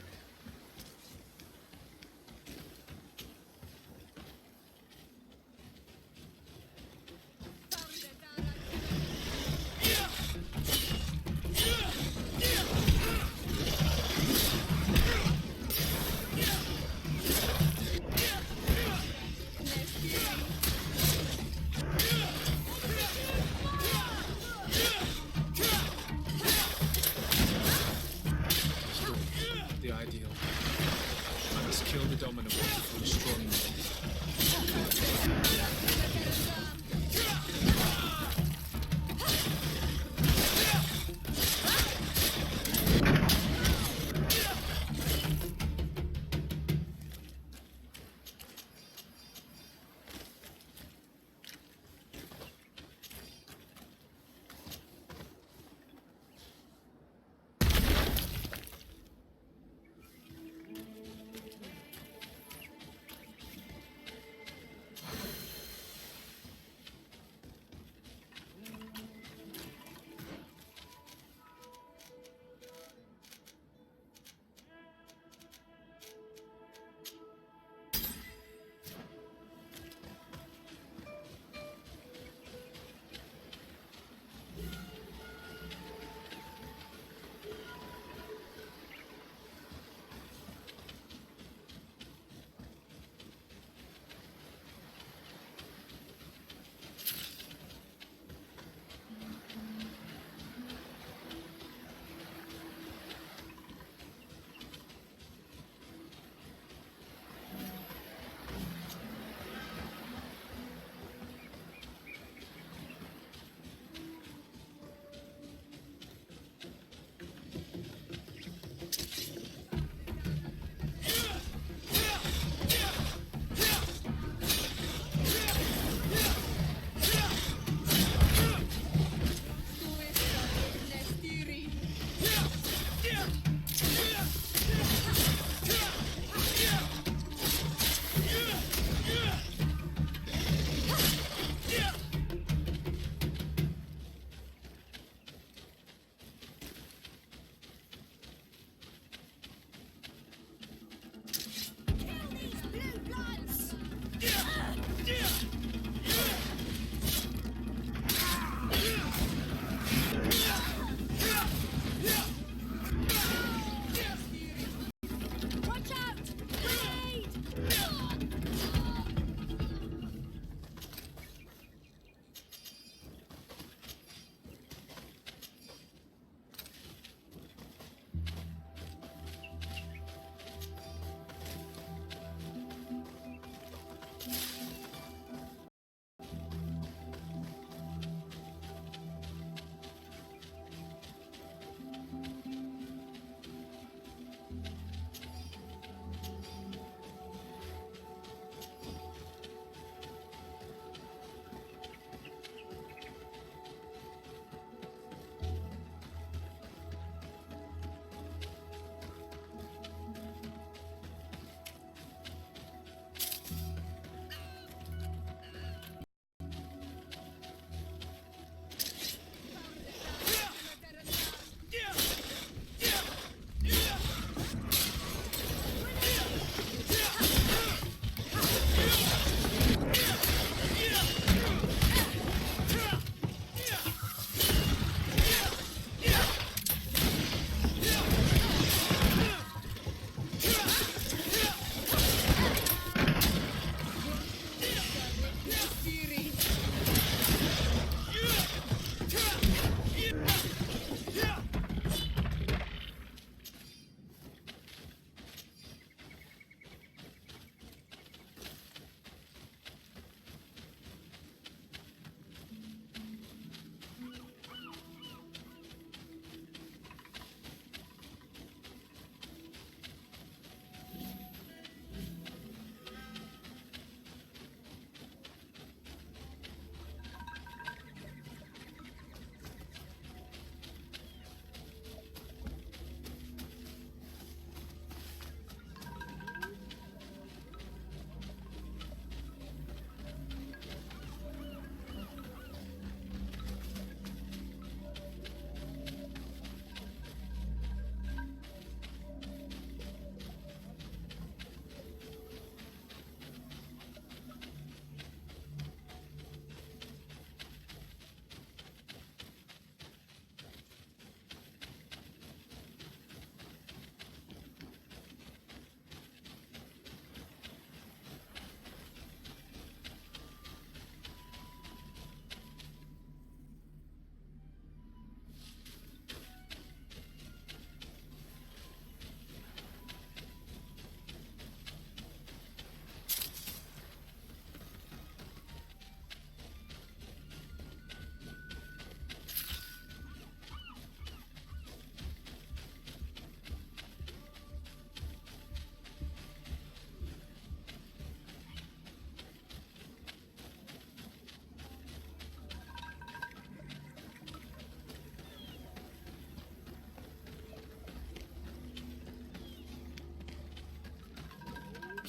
The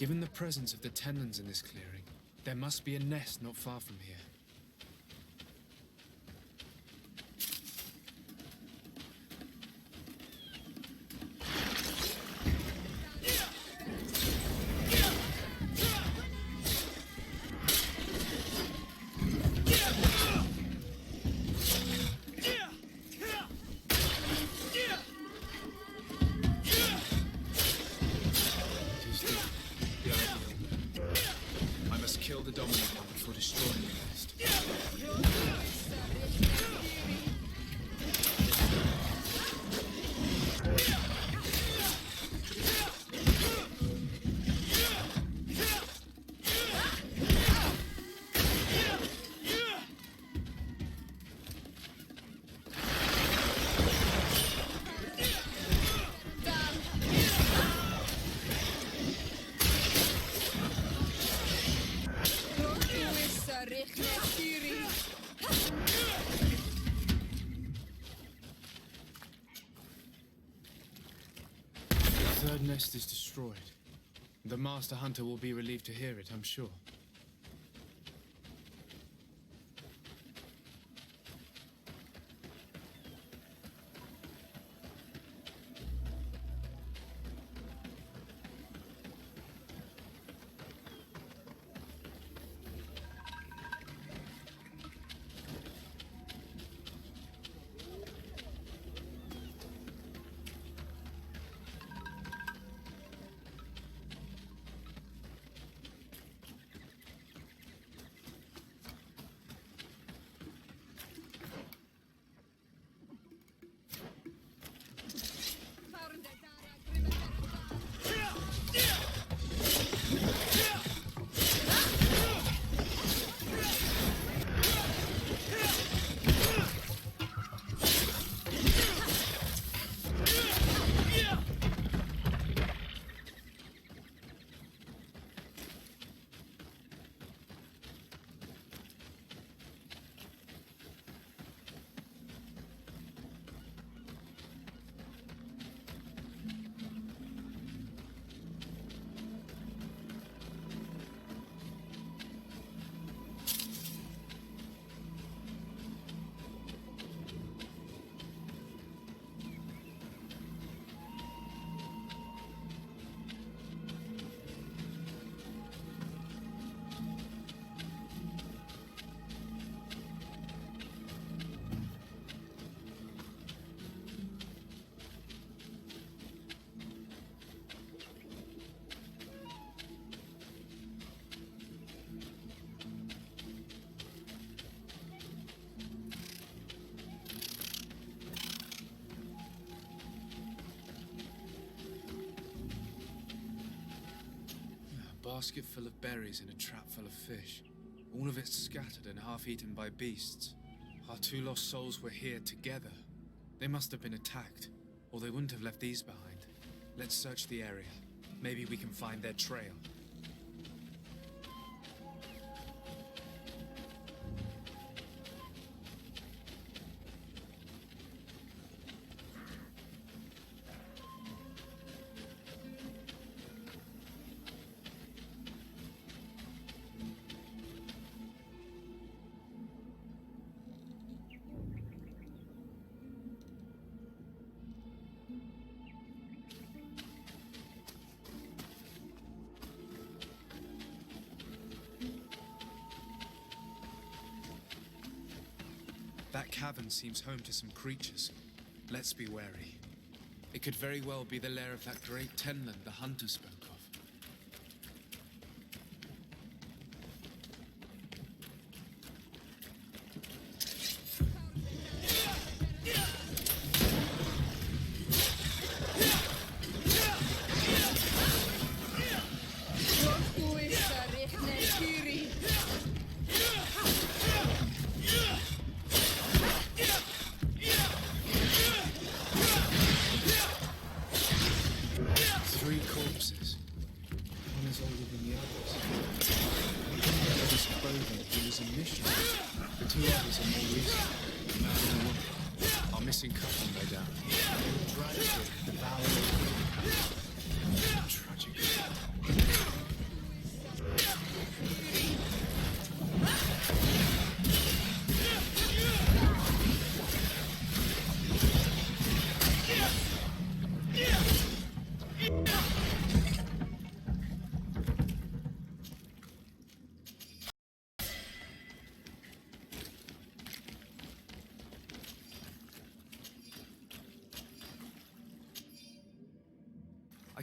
Given the presence of the Tenlins in this clearing, there must be a nest not far from here. I must kill the dominant one before destroying the nest. The third nest is destroyed. The Master Hunter will be relieved to hear it, I'm sure. A basket full of berries and a trap full of fish. All of it scattered and half-eaten by beasts. Our two lost souls were here together. They must have been attacked, or they wouldn't have left these behind. Let's search the area. Maybe we can find their trail. That cavern seems home to some creatures. Let's be wary. It could very well be the lair of that great Tenlin the hunter spoke of. Three corpses.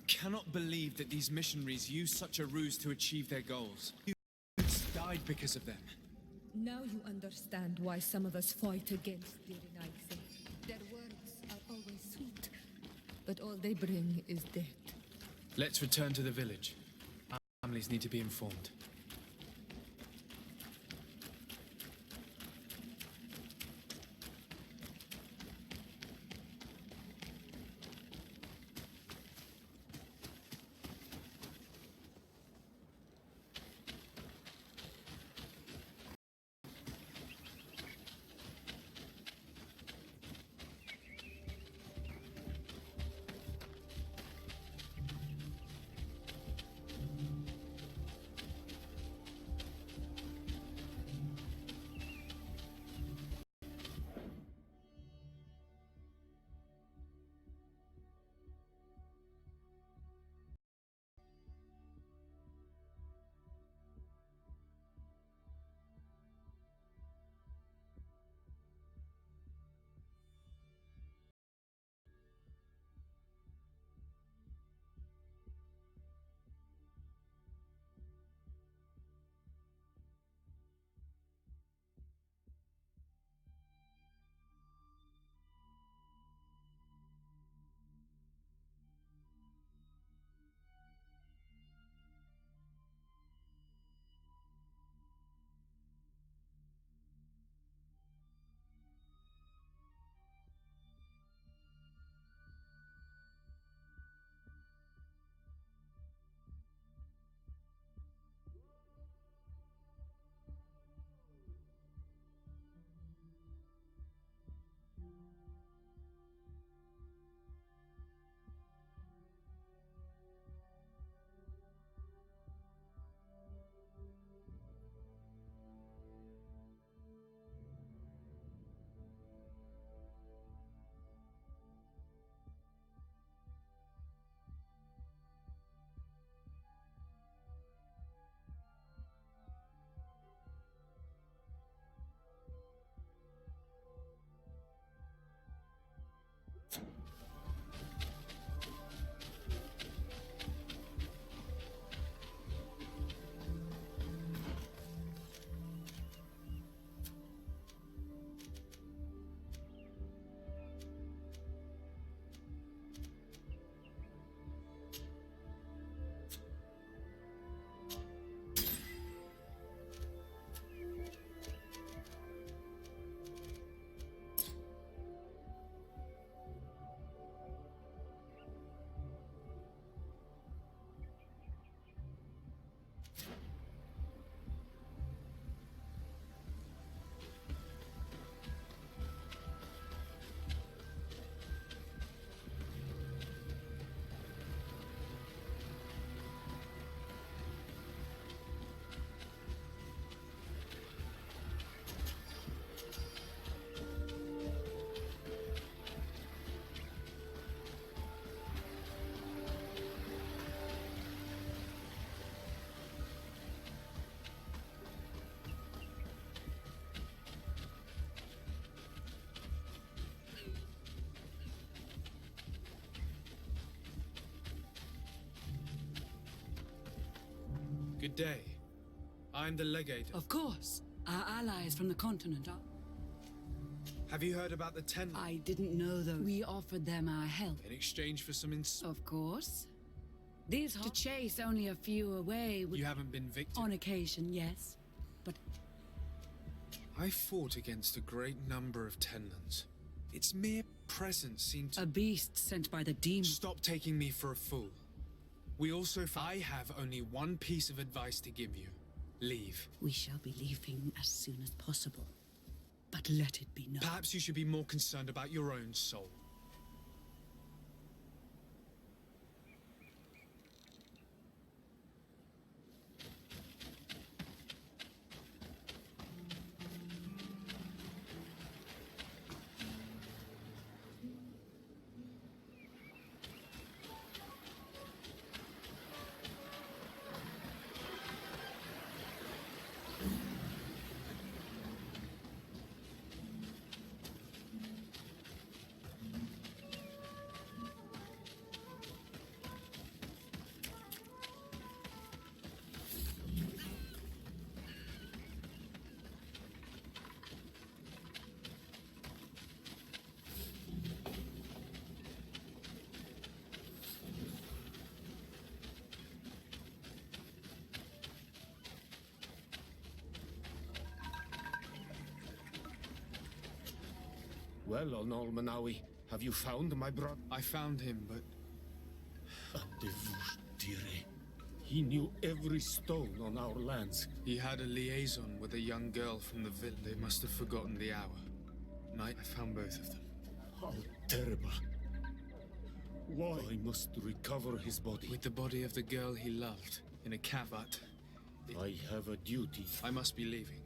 cannot believe that these missionaries used such a ruse to achieve their goals. Youths died because of them. Now you understand why some of us fight against the Renaigse. Their words are always sweet, but all they bring is death. Let's return to the village. Our families need to be informed. Good day. I'm the legate. Of course. Our allies from the continent are... Have you heard about the 10? I didn't know those. We offered them our help. In exchange for some Of course. These to chase only a few away would... You haven't been victim? On occasion, yes. But... I fought against a great number of Tenlands. Its mere presence seemed to... A beast sent by the demon. Stop taking me for a fool. We also... I have only one piece of advice to give you. Leave. We shall be leaving as soon as possible. But let it be known. Perhaps you should be more concerned about your own soul. Well, Onol Manawi, have you found my brother? I found him, but... He knew every stone on our lands. He had a liaison with a young girl from the village. They must have forgotten the hour. Night, I found both of them. How terrible. Why? I must recover his body. With the body of the girl he loved, in a cavern. I have a duty. I must be leaving.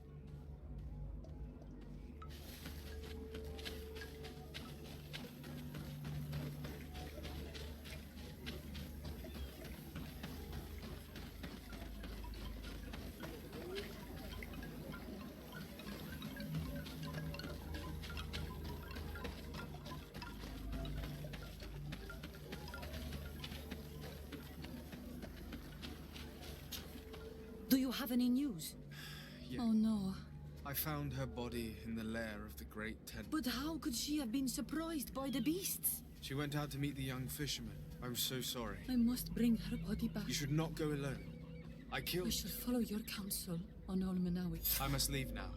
Do you have any news? Yeah. Oh no. I found her body in the lair of the Great Tent. But how could she have been surprised by the beasts? She went out to meet the young fisherman. I'm so sorry. I must bring her body back. You should not go alone. I shall follow your counsel, Onol Manawi. I must leave now.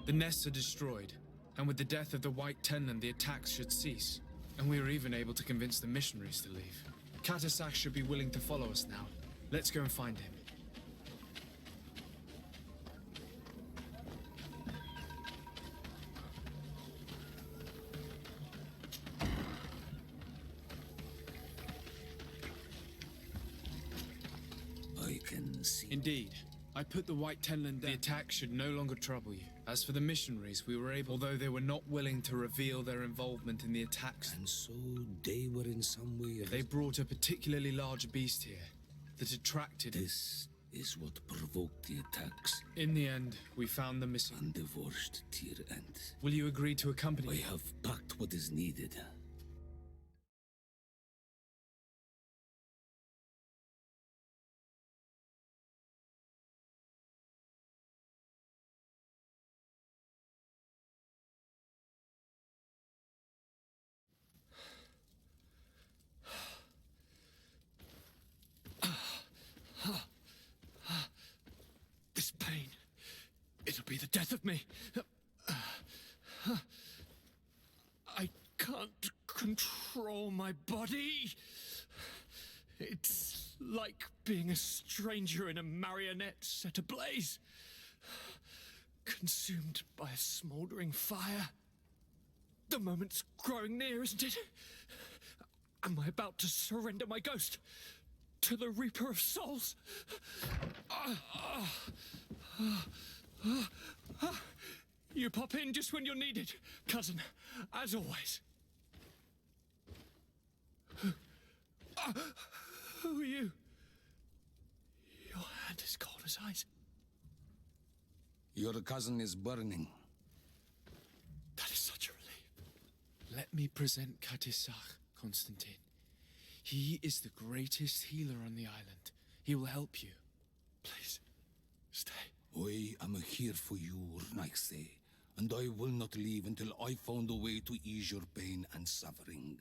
The nests are destroyed, and with the death of the White Tenland, the attacks should cease. And we were even able to convince the missionaries to leave. Katasak should be willing to follow us now. Let's go and find him. I can see. Indeed. I put the White Tenland down. The attack should no longer trouble you. As for the missionaries, we were able, although they were not willing to reveal their involvement in the attacks. And so they were in some way... They brought a particularly large beast here that attracted... This is what provoked the attacks. In the end, we found them missing. And divorced Tyr End. Will you agree to accompany me? I have packed what is needed. This pain, it'll be the death of me. I can't control my body. It's like being a stranger in a marionette set ablaze, consumed by a smouldering fire. The moment's growing near, isn't it? Am I about to surrender my ghost to the Reaper of Souls? You pop in just when you're needed, cousin, as always. Who are you? Your hand is cold as ice. Your cousin is burning. That is such a relief. Let me present Katisak, Constantine. He is the greatest healer on the island. He will help you. Please, stay. I am here for you, Urnaxe, and I will not leave until I found a way to ease your pain and suffering.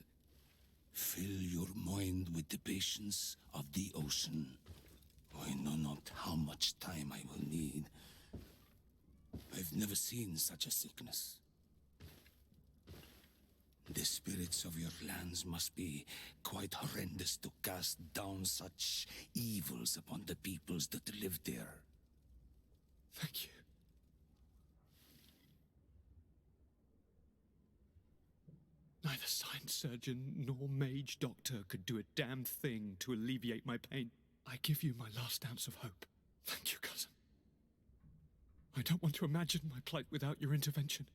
Fill your mind with the patience of the ocean. I know not how much time I will need. I've never seen such a sickness. The spirits of your lands must be quite horrendous to cast down such evils upon the peoples that live there. Thank you. Neither science surgeon nor mage doctor could do a damn thing to alleviate my pain. I give you my last ounce of hope. Thank you, cousin. I don't want to imagine my plight without your intervention.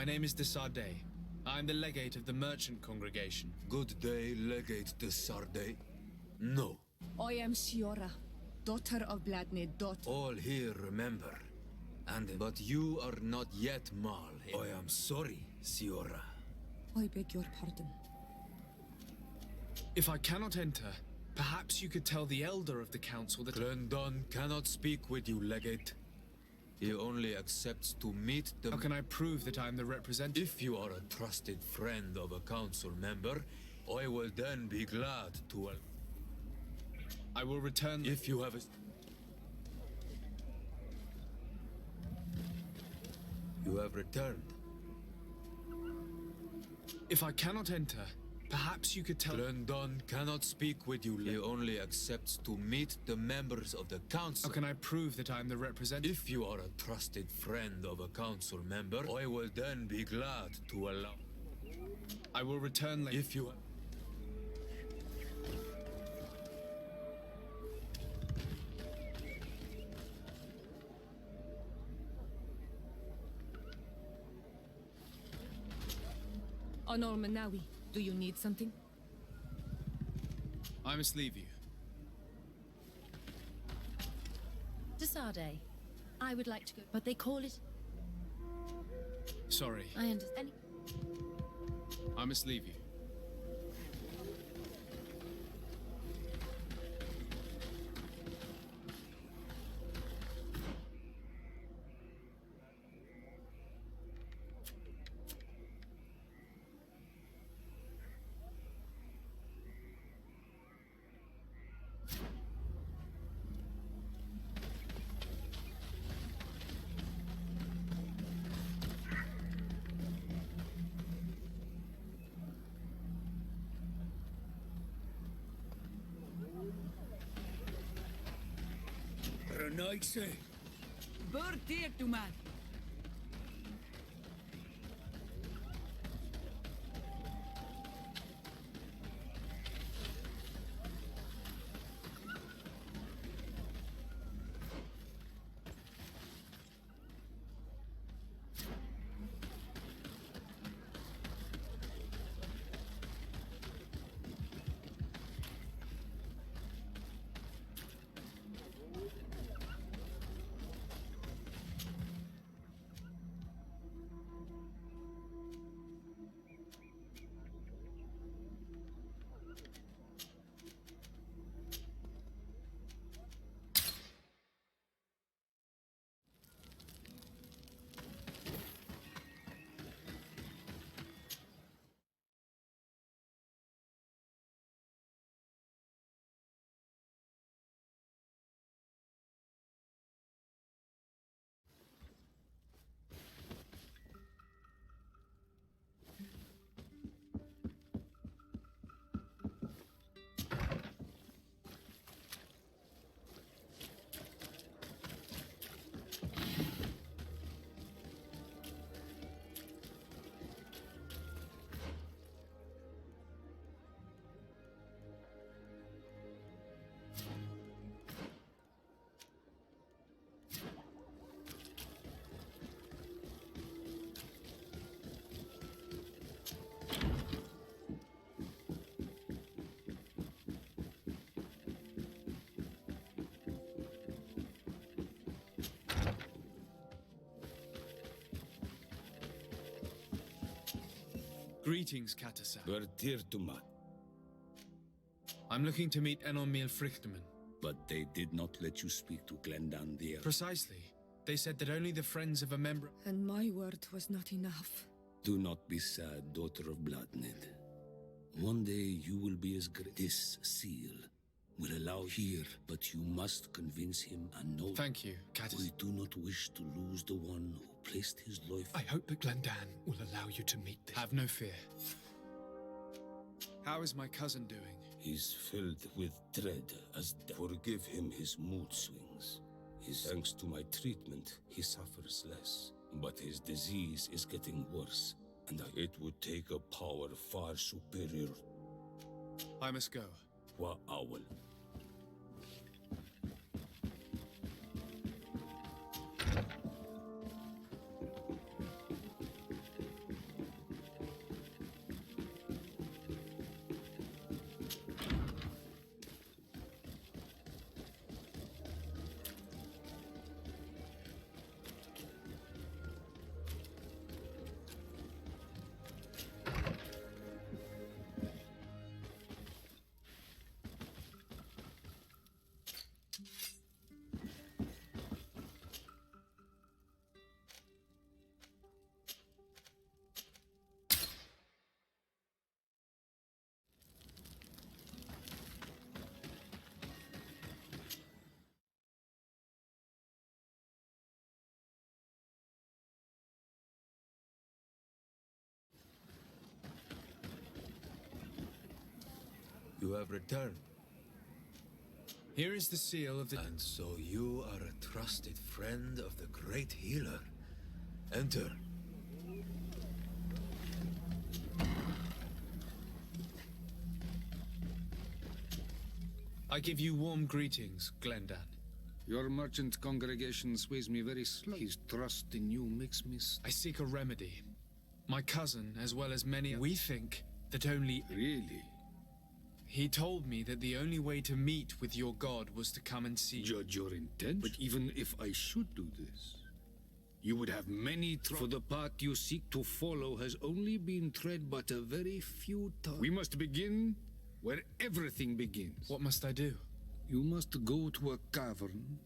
My name is de Sardet. I'm the legate of the merchant congregation. Good day, Legate de Sardet. No. I am Siora, daughter of Bladnid, All here remember. But you are not yet Mal. I am sorry, Siora. I beg your pardon. If I cannot enter, perhaps you could tell the elder of the council that— Glendon cannot speak with you, Legate. He only accepts to meet the— How can I prove that I am the representative? If you are a trusted friend of a council member, I will then be glad to— I will return— If you have a— You have returned. If I cannot enter, perhaps you could tell— Glendon cannot speak with you. He only accepts to meet the members of the council. How can I prove that I am the representative? If you are a trusted friend of a council member, I will then be glad to allow— I will return later. If you— Honor Manawi, do you need something? I must leave you. De Sardet, I would like to go, but they call it... Sorry, I understand. I must leave you. Renaigse. Bird to man. Greetings, Katasa. Bertirtumat. I'm looking to meet Enomil Frichtman. But they did not let you speak to Glendan the Elder. Precisely. They said that only the friends of a member— And my word was not enough. Do not be sad, daughter of Bladnid. One day you will be as great. This seal will allow here, but you must convince him and know— Thank you, Katasa. We do not wish to lose the one who placed his life— I hope that Glendan will allow you to meet this. Have no fear. How is my cousin doing? He's filled with dread as death. Forgive him his mood swings. Thanks to my treatment, he suffers less. But his disease is getting worse, and it would take a power far superior. I must go. Wa Owl. You have returned. Here is the seal of the... And so you are a trusted friend of the great healer. Enter. I give you warm greetings, Glendan. Your merchant congregation sways me very slow. His trust in you makes me... I seek a remedy. My cousin, as well as many... We think that only... Really? He told me that the only way to meet with your god was to come and see... Judge your intent? But even if I should do this, you would have many... For the path you seek to follow has only been tread but a very few times. We must begin where everything begins. What must I do? You must go to a cavern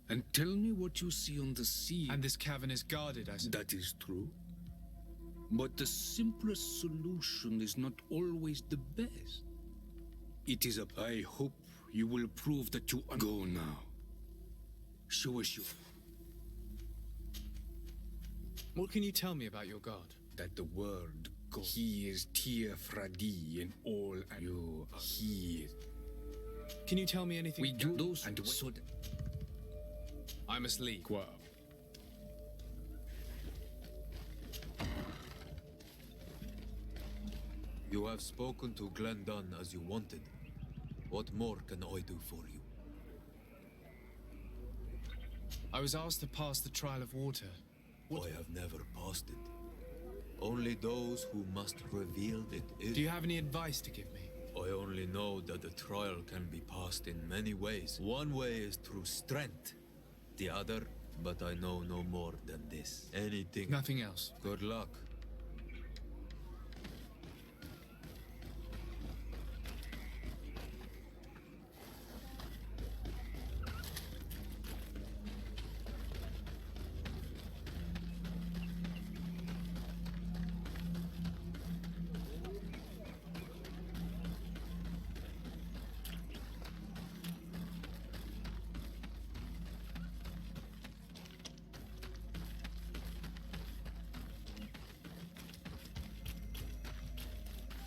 and tell me what you see on the sea. And this cavern is guarded, I suppose. That is true. But the simplest solution is not always the best. It is I hope you will prove that you go now. Show us you. What can you tell me about your god? That the word God. He is Tir Fradi in all and you are he. Can you tell me anything? We do those and so I must leave. Wow. You have spoken to Glendan as you wanted. What more can I do for you? I was asked to pass the trial of water. I have never passed it. Only those who must reveal it is. Do you have any advice to give me? I only know that the trial can be passed in many ways. One way is through strength. The other, but I know no more than this. Anything. Nothing else. Good luck.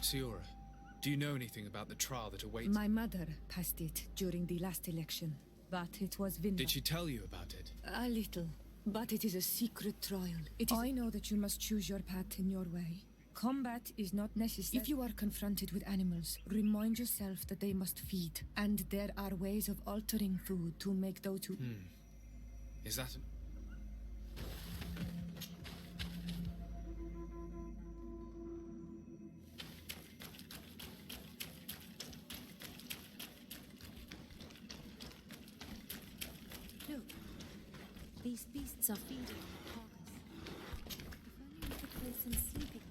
Siora, do you know anything about the trial that awaits? My mother passed it during the last election, but it was Vinda. Did she tell you about it? A little, but it is a secret trial. I know that you must choose your path in your way. Combat is not necessary. If you are confronted with animals, remind yourself that they must feed, and there are ways of altering food to make those who... Is that... Look, these beasts are feeding on the carcass. If only we could place some sleeping.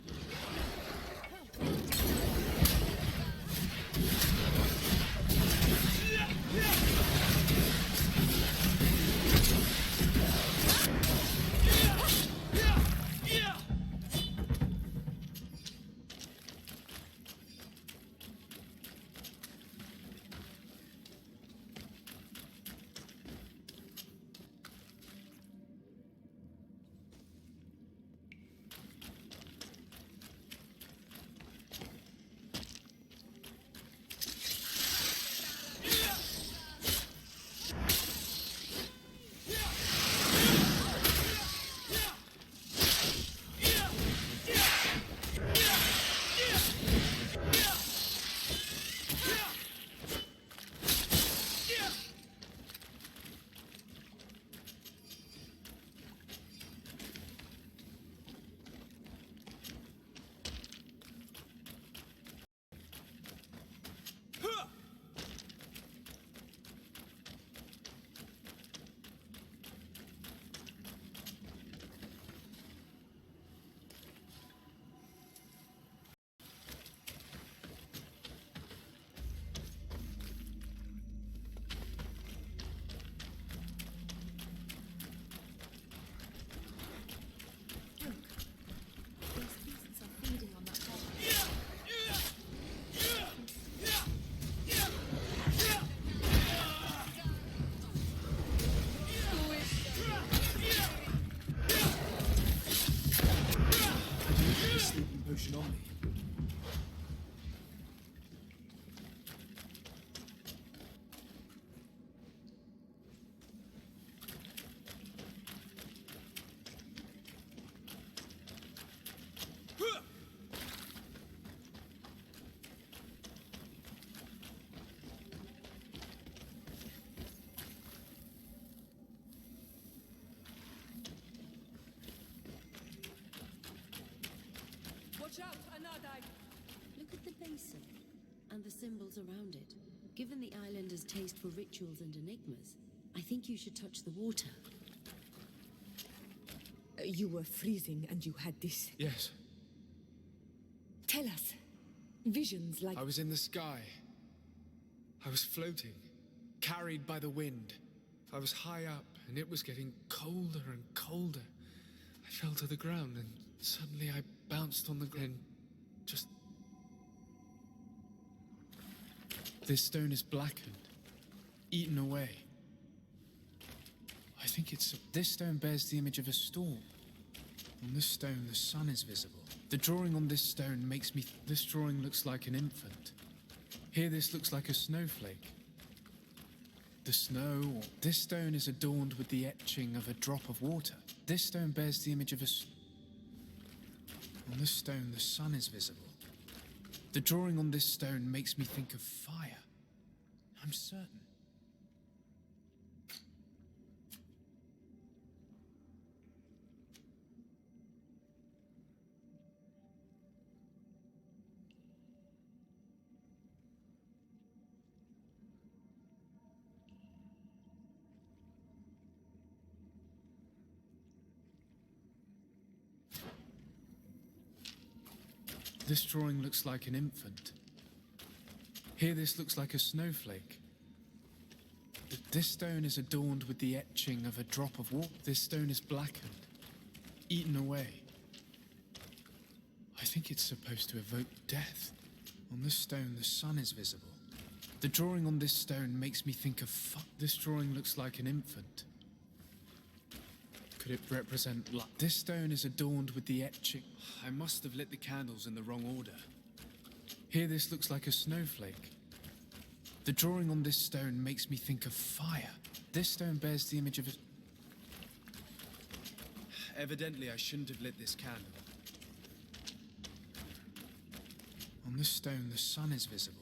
Shout, Anadai! Look at the basin and the symbols around it. Given the islanders' taste for rituals and enigmas, I think you should touch the water. You were freezing and you had this. Yes. Tell us. Visions like... I was in the sky. I was floating, carried by the wind. I was high up, and it was getting colder and colder. I fell to the ground, and suddenly I bounced on the ground. Just... This stone is blackened, eaten away. I think it's... This stone bears the image of a storm. On this stone, the sun is visible. The drawing on this stone makes me... This drawing looks like an infant. Here, this looks like a snowflake. The snow... This stone is adorned with the etching of a drop of water. This stone bears the image of a... On this stone, the sun is visible. The drawing on this stone makes me think of fire. I'm certain. This drawing looks like an infant. Here, this looks like a snowflake. This stone is adorned with the etching of a drop of water. This stone is blackened, eaten away. I think it's supposed to evoke death. On this stone, the sun is visible. The drawing on this stone makes me think of This drawing looks like an infant. Could it represent luck? This stone is adorned with the etching. I must have lit the candles in the wrong order. Here, this looks like a snowflake. The drawing on this stone makes me think of fire. This stone bears the image of a... Evidently, I shouldn't have lit this candle. On this stone, the sun is visible.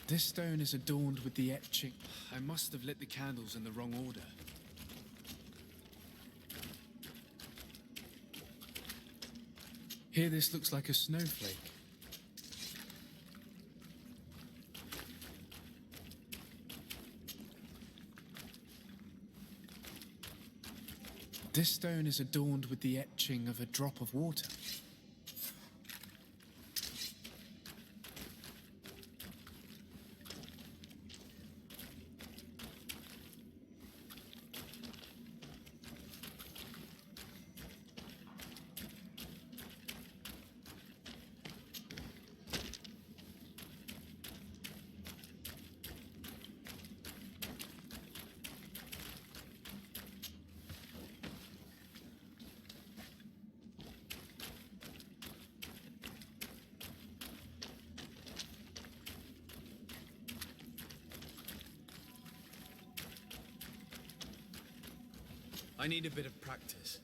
This stone is adorned with the etching. I must have lit the candles in the wrong order. Here, this looks like a snowflake. This stone is adorned with the etching of a drop of water. I need a bit of practice.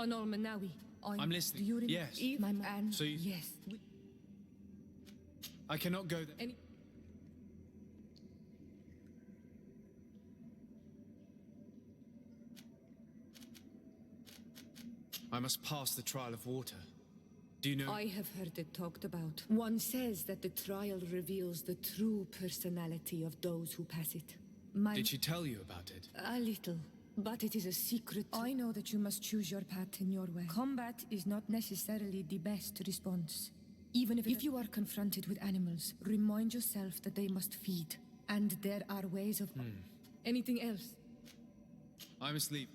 Anol Manawi. I'm listening. Do you remember? Yes. My man. So you... Yes. I cannot go there. I must pass the trial of water. Do you know... I have heard it talked about. One says that the trial reveals the true personality of those who pass it. Did she tell you about it? A little. But it is a secret. I know that you must choose your path in your way. Combat is not necessarily the best response. Even if you are confronted with animals, remind yourself that they must feed And there are ways of... Anything else? I'm asleep.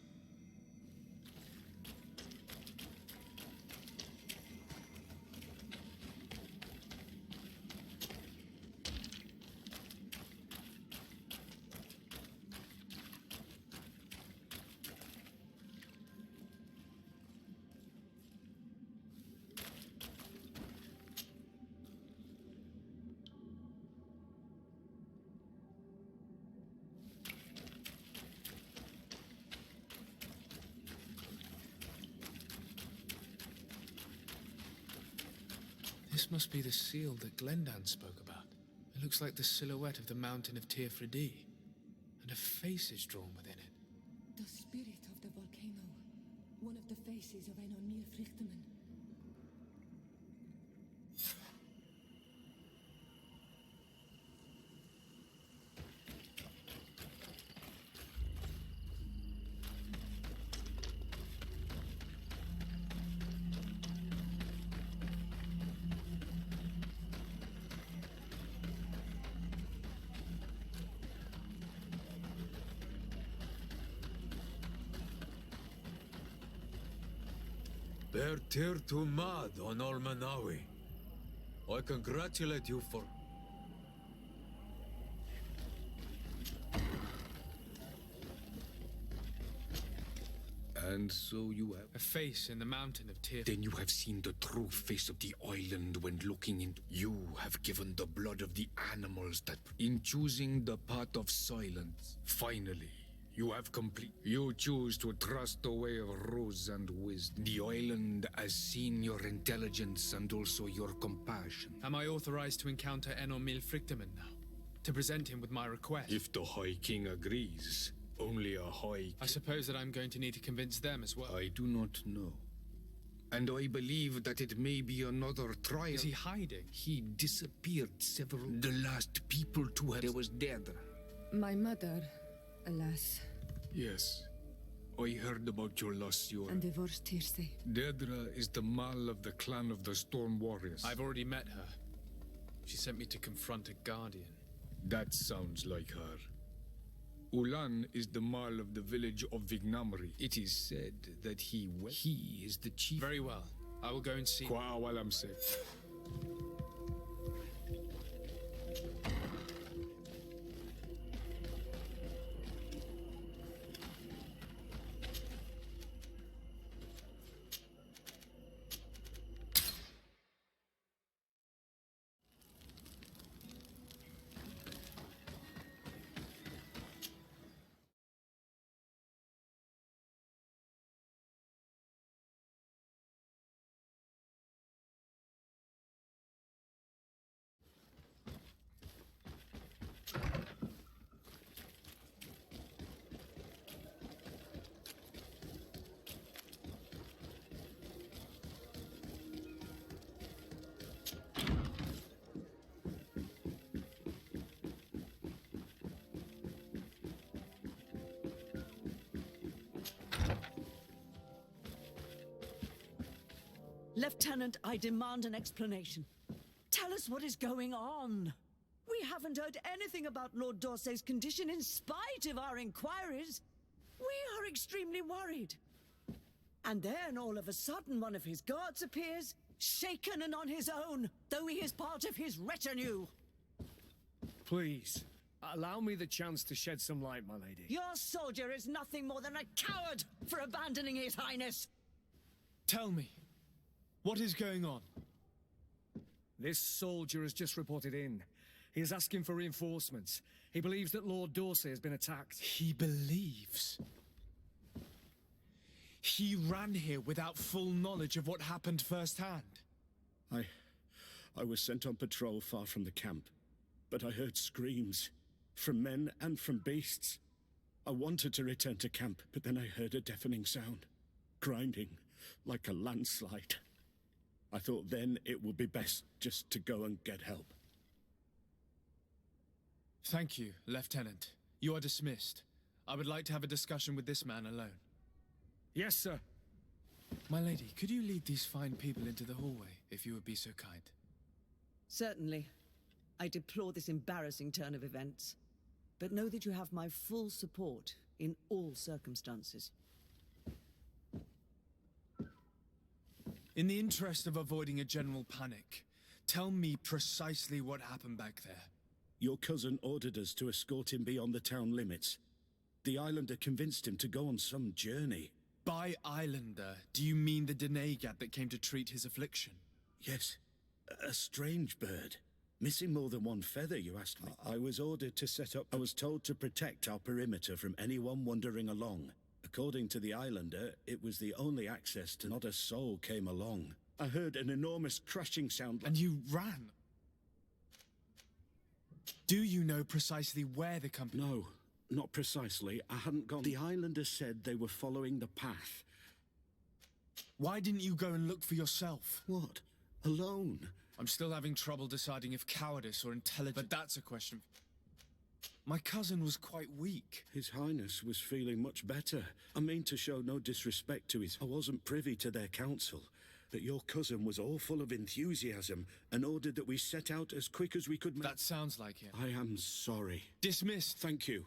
This must be the seal that Glendan spoke about. It looks like the silhouette of the mountain of Teofredi, and a face is drawn within it. The spirit of the volcano. One of the faces of Enon Frichtemann. Bertir to Mad on Almanawi. I congratulate you for... And so you have... A face in the mountain of Teofredi. Then you have seen the true face of the island when looking into... You have given the blood of the animals that... In choosing the path of silence, finally, you have complete... You choose to trust the way of rules and wisdom. The island has seen your intelligence and also your compassion. Am I authorized to encounter Enon Frichtemann now? To present him with my request? If the High King agrees, only a High... I suppose that I'm going to need to convince them as well. I do not know. And I believe that it may be another trial. Is he hiding? He disappeared several... The last people to have... There was Deirdre. My mother, alas. Yes. I heard about your loss, Yor. And divorced Tirce. Deirdre is the Mal of the clan of the Storm Warriors. I've already met her. She sent me to confront a guardian. That sounds like her. Ulan is the Mal of the village of Vignamri. It is said that he is the chief. Very well. I will go and see. Kwawalam said. Lieutenant, I demand an explanation. Tell us what is going on. We haven't heard anything about Lord D'Orsay's condition in spite of our inquiries. We are extremely worried. And then, all of a sudden, one of his guards appears, shaken and on his own, though he is part of his retinue. Please, allow me the chance to shed some light, my lady. Your soldier is nothing more than a coward for abandoning his highness. Tell me, what is going on? This soldier has just reported in. He is asking for reinforcements. He believes that Lord D'Orsay has been attacked. He believes? He ran here without full knowledge of what happened firsthand. I was sent on patrol far from the camp, but I heard screams, from men and from beasts. I wanted to return to camp, but then I heard a deafening sound, grinding, like a landslide. I thought then it would be best just to go and get help. Thank you, Lieutenant. You are dismissed. I would like to have a discussion with this man alone. Yes, sir. My lady, could you lead these fine people into the hallway, if you would be so kind? Certainly. I deplore this embarrassing turn of events. But know that you have my full support in all circumstances. In the interest of avoiding a general panic, tell me precisely what happened back there. Your cousin ordered us to escort him beyond the town limits. The Islander convinced him to go on some journey. By Islander, do you mean the Denegat that came to treat his affliction? Yes. A strange bird. Missing more than one feather, you asked me. I was ordered to set up... I was told to protect our perimeter from anyone wandering along. According to the Islander, it was the only access to... Not a soul came along. I heard an enormous crashing sound... And you ran? Do you know precisely where the company... No, not precisely. I hadn't gone... The Islander said they were following the path. Why didn't you go and look for yourself? What? Alone? I'm still having trouble deciding if cowardice or intelligence... But that's a question... My cousin was quite weak. His Highness was feeling much better. I mean to show no disrespect to his... I wasn't privy to their counsel. But your cousin was all full of enthusiasm and ordered that we set out as quick as we could... That sounds like him. I am sorry. Dismissed. Thank you.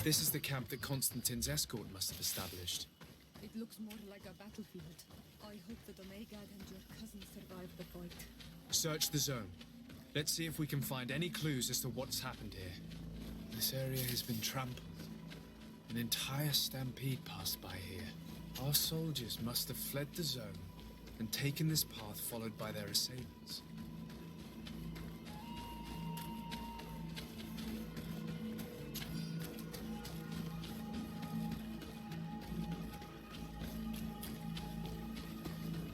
This is the camp that Constantine's escort must have established. It looks more like a battlefield. I hope the Domegad and your cousin survive the fight. Search the zone. Let's see if we can find any clues as to what's happened here. This area has been trampled. An entire stampede passed by here. Our soldiers must have fled the zone and taken this path followed by their assailants.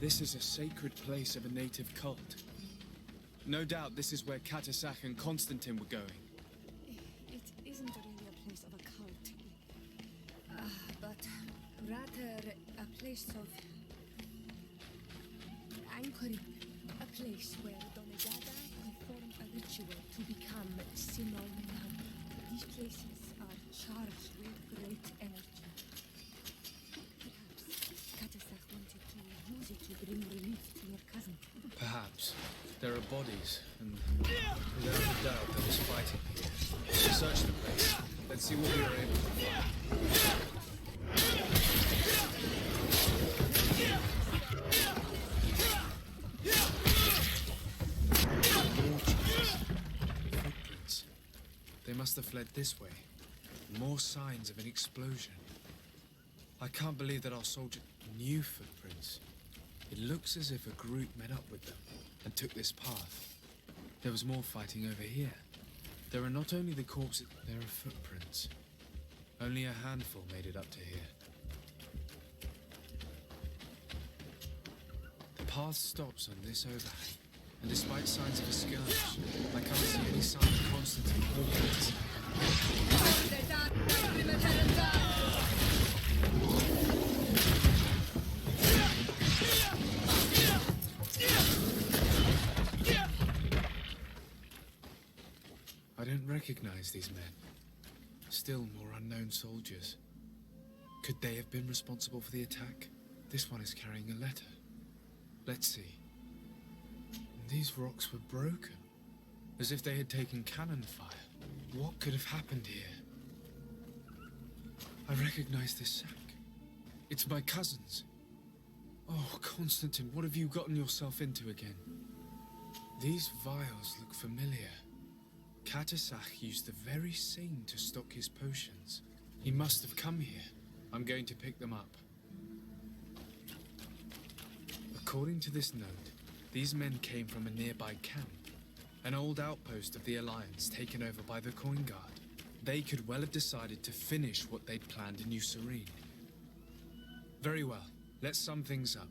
This is a sacred place of a native cult. No doubt this is where Katasak and Constantine were going. It isn't really a place of a cult, but rather a place of anchoring. A place where Domegada perform a ritual to become Sinomenam. These places are charged with great energy. Use it to bring relief to your cousin. Perhaps. There are bodies, and without a doubt there was fighting here. Search the place. Let's see what we are able to find. Footprints. They must have fled this way. More signs of an explosion. I can't believe that our soldier... New footprints. It looks as if a group met up with them and took this path. There was more fighting over here. There are not only the corpses, there are footprints. Only a handful made it up to here. The path stops on this overhang And despite signs of a skirmish, I can't see any sign of Constantine or Catasar. I don't recognize these men. Still more unknown soldiers. Could they have been responsible for the attack? This one is carrying a letter. Let's see. These rocks were broken, as if they had taken cannon fire. What could have happened here? I recognize this sack. It's my cousin's. Oh, Constantine, what have you gotten yourself into again? These vials look familiar. Catasach used the very same to stock his potions. He must have come here. I'm going to pick them up. According to this note, these men came from a nearby camp, an old outpost of the Alliance taken over by the Coin Guard. They could well have decided to finish what they'd planned in New Serene. Very well, let's sum things up.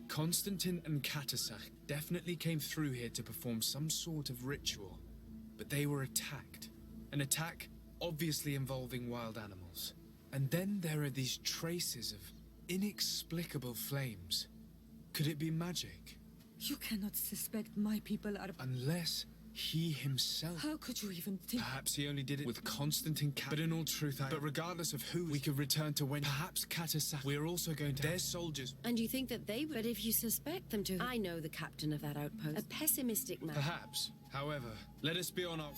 Constantine and Catasach definitely came through here to perform some sort of ritual, but they were attacked. An attack obviously involving wild animals. And then there are these traces of inexplicable flames. Could it be magic? You cannot suspect my people are... Unless he himself... How could you even think... Perhaps he only did it with Constantine But in all truth, But regardless of who, we could return to when... Perhaps Catasach... We're also going to... Their soldiers... And you think that they would... But if you suspect them to... I know the captain of that outpost. A pessimistic man. Perhaps. However, let us be on our...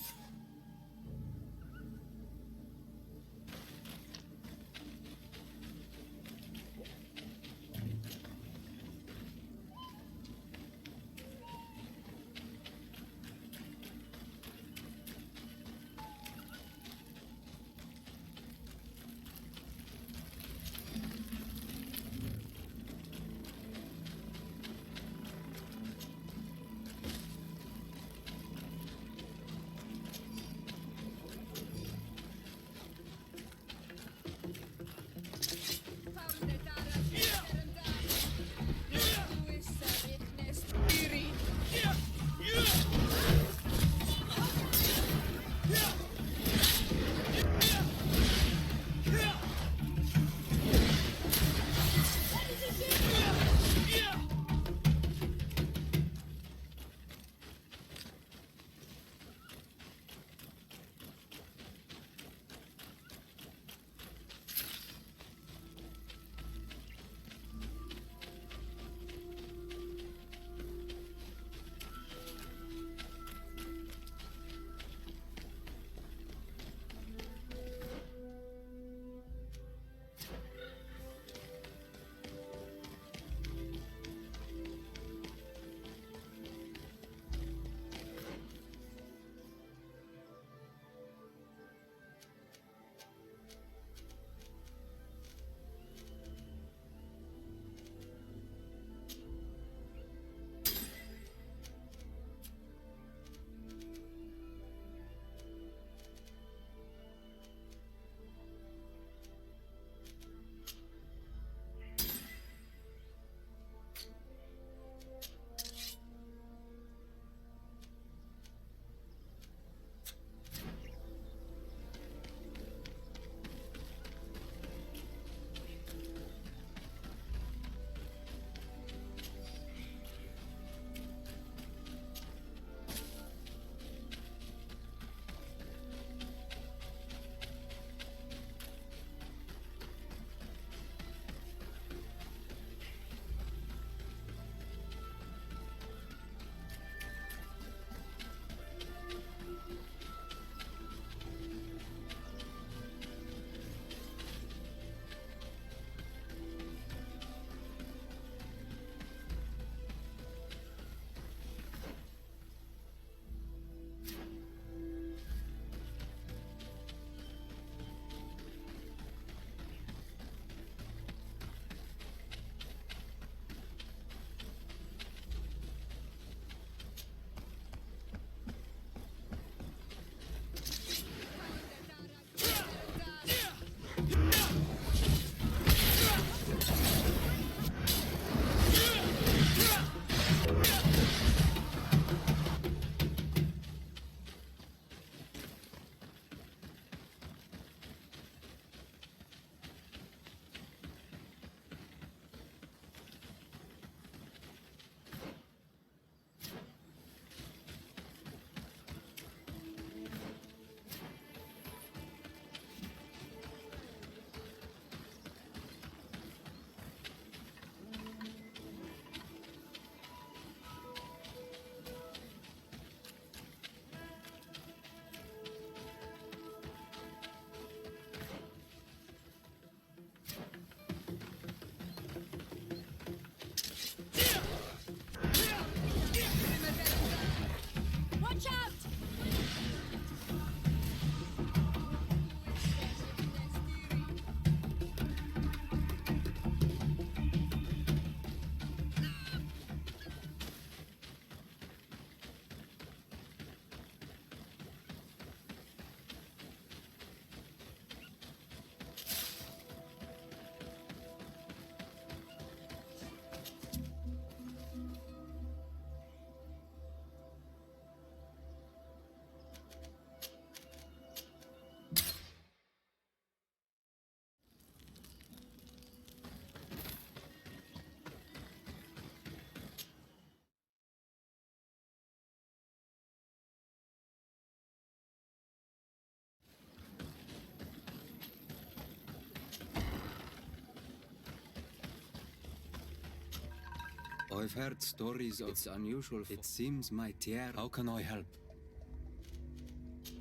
I've heard stories of... It's unusual. It seems my tier... How can I help?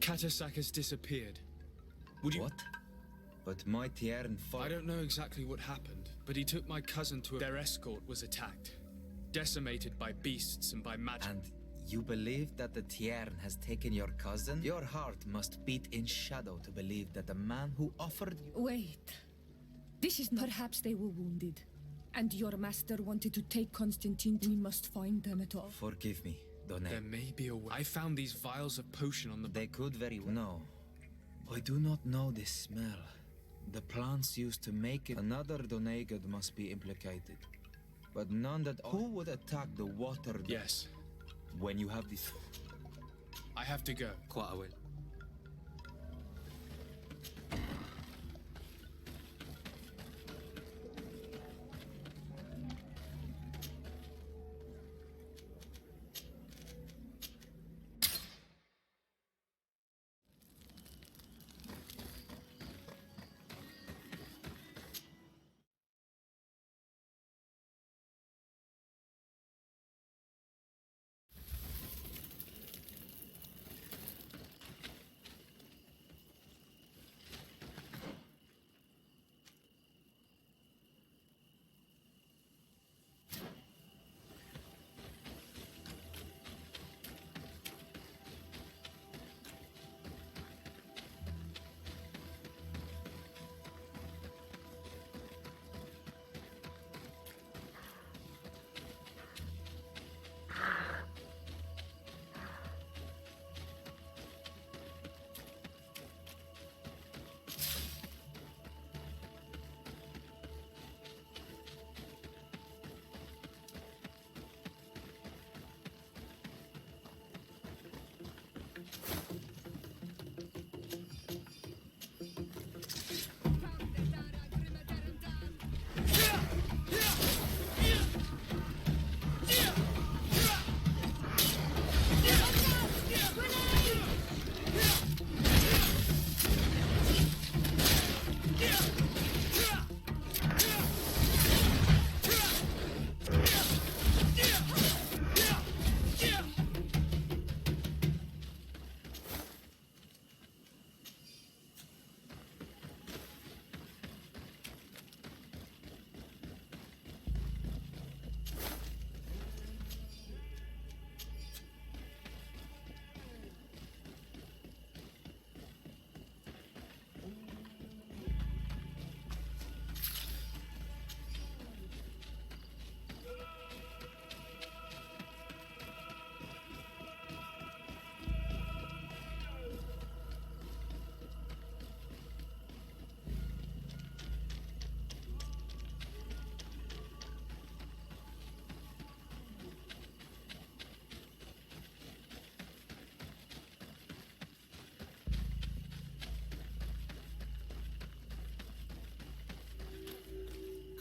Katasak has disappeared. Would you... What? But my tier and I don't know exactly what happened, but he took my cousin to their escort was attacked. Decimated by beasts and by magic. And you believe that the Tiern has taken your cousin? Your heart must beat in shadow to believe that the man who offered you... Wait. This is not... Perhaps they were wounded. And your master wanted to take Constantine. We must find them at all. Forgive me, Done. There may be a way. I found these vials of potion on the... They could very well... No. I do not know this smell. The plants used to make it... Another Donegad must be implicated. But none that... Who would attack the water... Yes. When you have this... I have to go. Quite a will.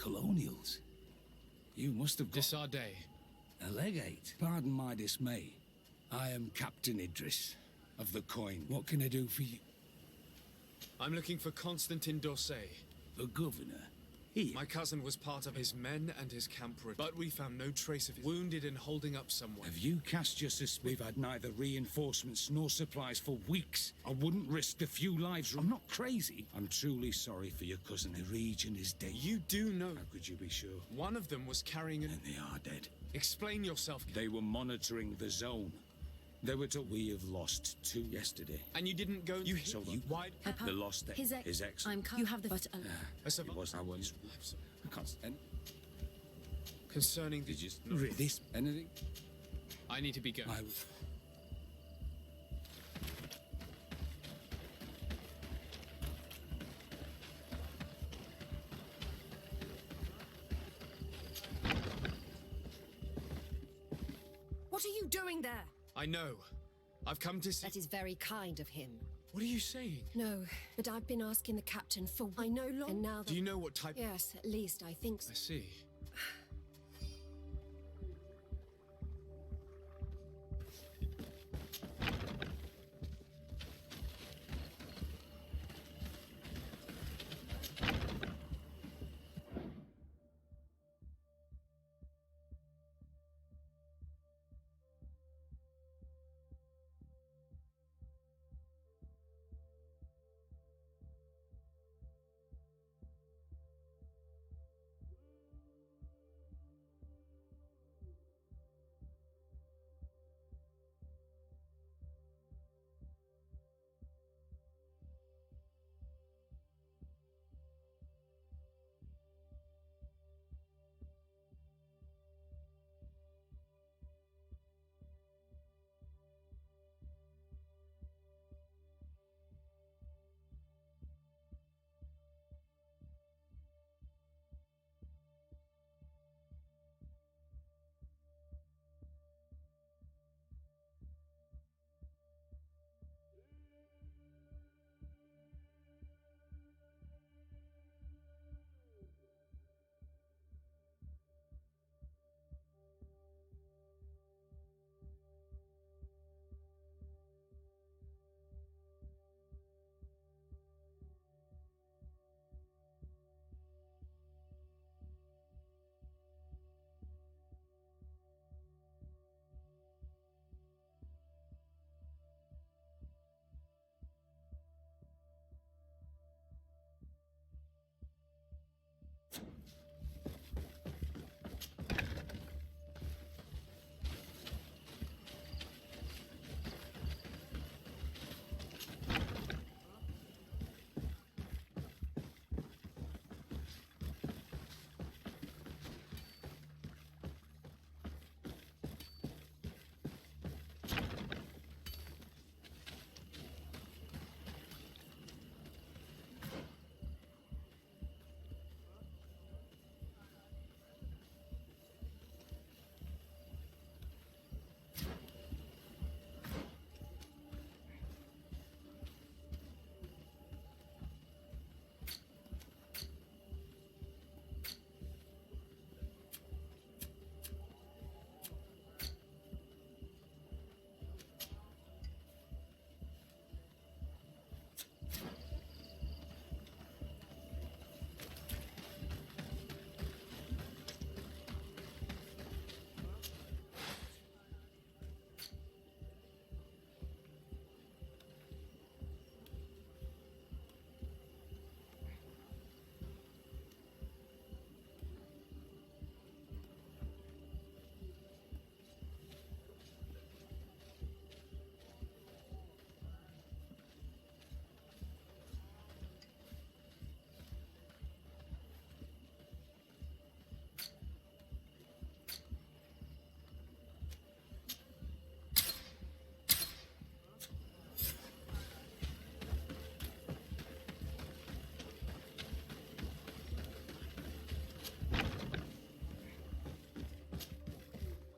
Colonials? You must have got... Desardet. A legate? Pardon my dismay. I am Captain Idris, of the Coin. What can I do for you? I'm looking for Constantine d'Orsay. The governor? Here? My cousin was part of his men and his camp, but we found no trace of him. Wounded and holding up someone. Have you cast your suspicion? We've had neither reinforcements nor supplies for weeks. I wouldn't risk a few lives. I'm not crazy. I'm truly sorry for your cousin. The region is dead. You do know. How could you be sure? One of them was carrying an... And they are dead. Explain yourself. They were monitoring the zone. They were told we have lost 2 yesterday. And you didn't go... You hit... So you... Why... They lost his ex. You have the... But... It was... I was... I can't... And... Concerning the... Did you... Really? This... Anything? I need to be going. What are you doing there? I know. I've come to see... That is very kind of him. What are you saying? No, but I've been asking the captain for... I know long... And now that... Do you know what type... Yes, at least I think so. I see.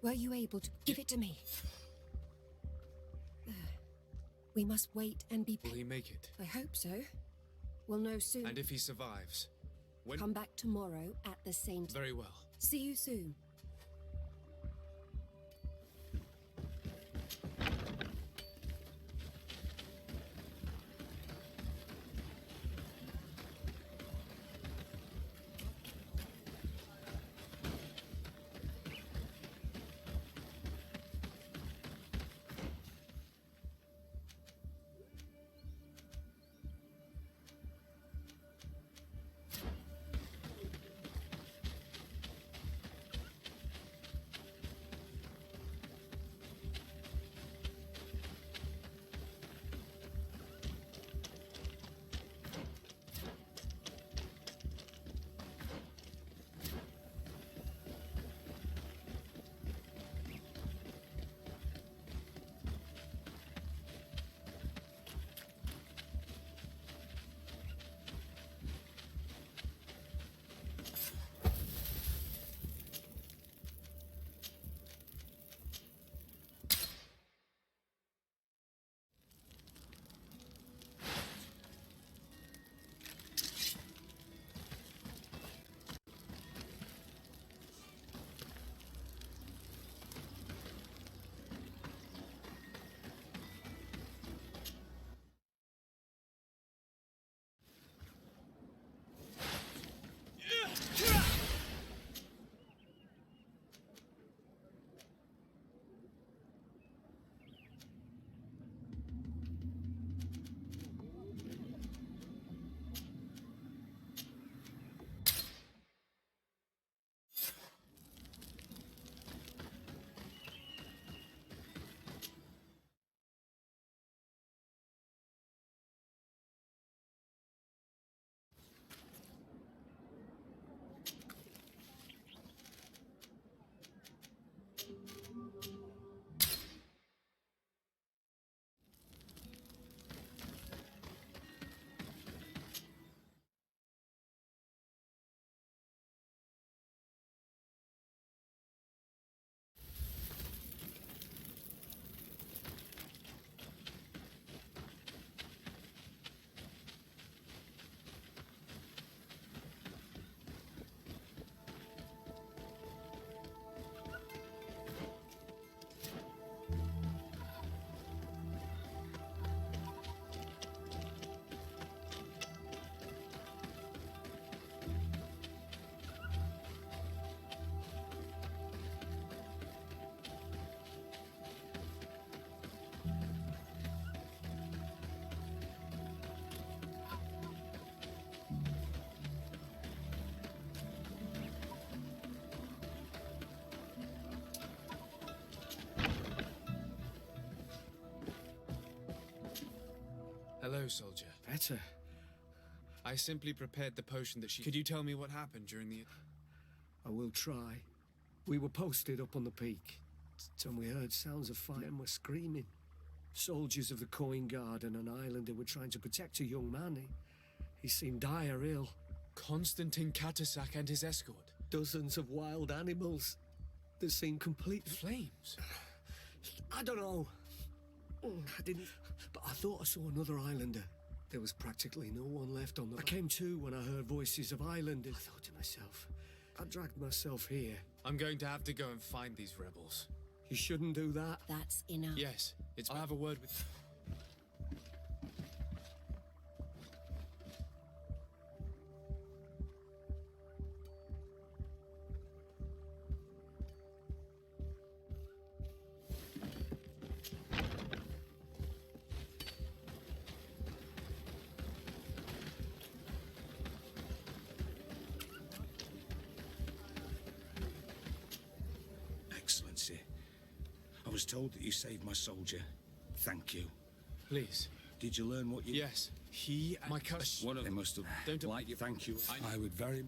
Were you able to give it to me? We must wait and be. Will he make it? I hope so. We'll know soon. And if he survives? When... Come back tomorrow at the same time. Very well. See you soon. Hello, soldier. Better. I simply prepared the potion that she... Could you tell me what happened during the... I will try. We were posted up on the peak, and we heard sounds of fire and were screaming. Soldiers of the Coin Guard and an islander were trying to protect a young man. He seemed dire ill. Constantine Katasak and his escort? Dozens of wild animals. There seemed complete... Flames? I don't know. I didn't... But I thought I saw another islander. There was practically no one left on the... I came to when I heard voices of islanders. I thought to myself, I dragged myself here. I'm going to have to go and find these rebels. You shouldn't do that. That's enough. Yes, I'll have a word with... Excellency, I was told that you saved my soldier. Thank you. Please. Did you learn what you... Yes. He and my cousin... One of them must have... Don't... Like you. Thank you. I would very...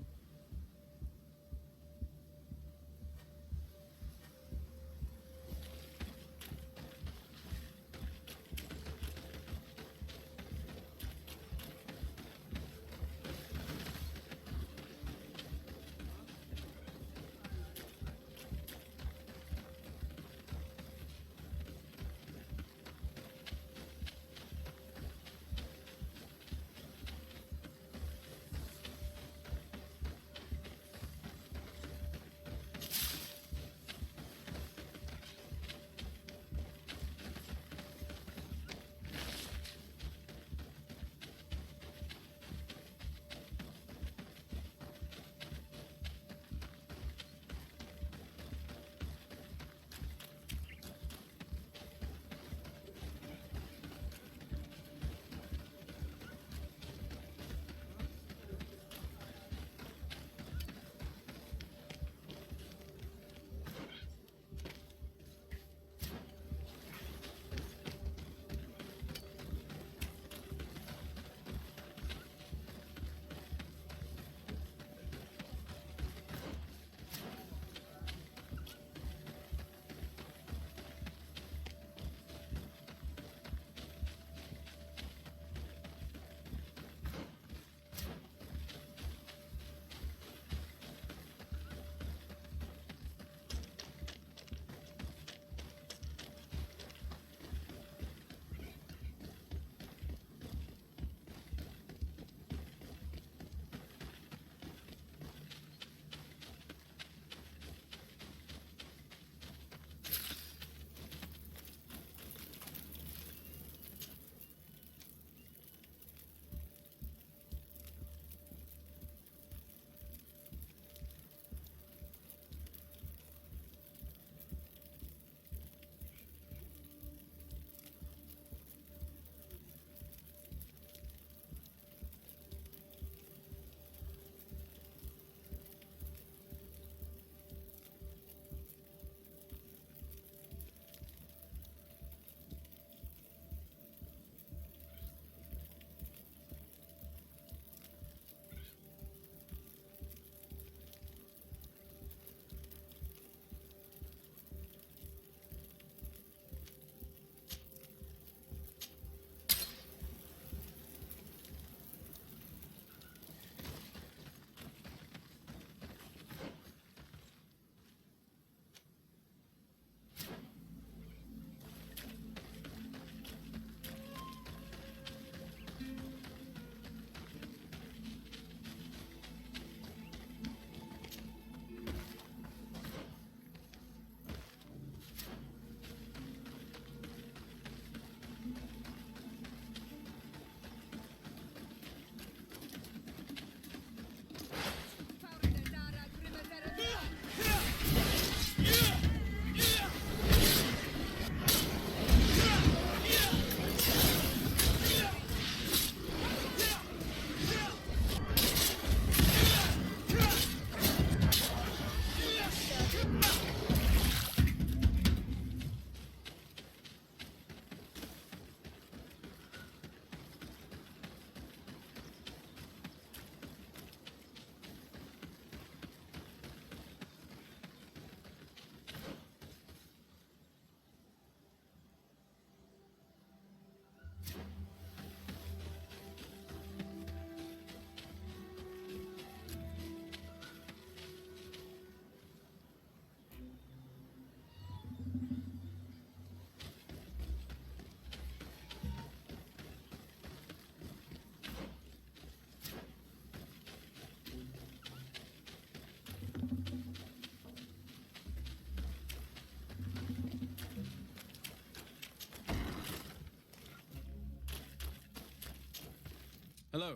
Hello.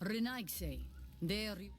Renaigse. There you...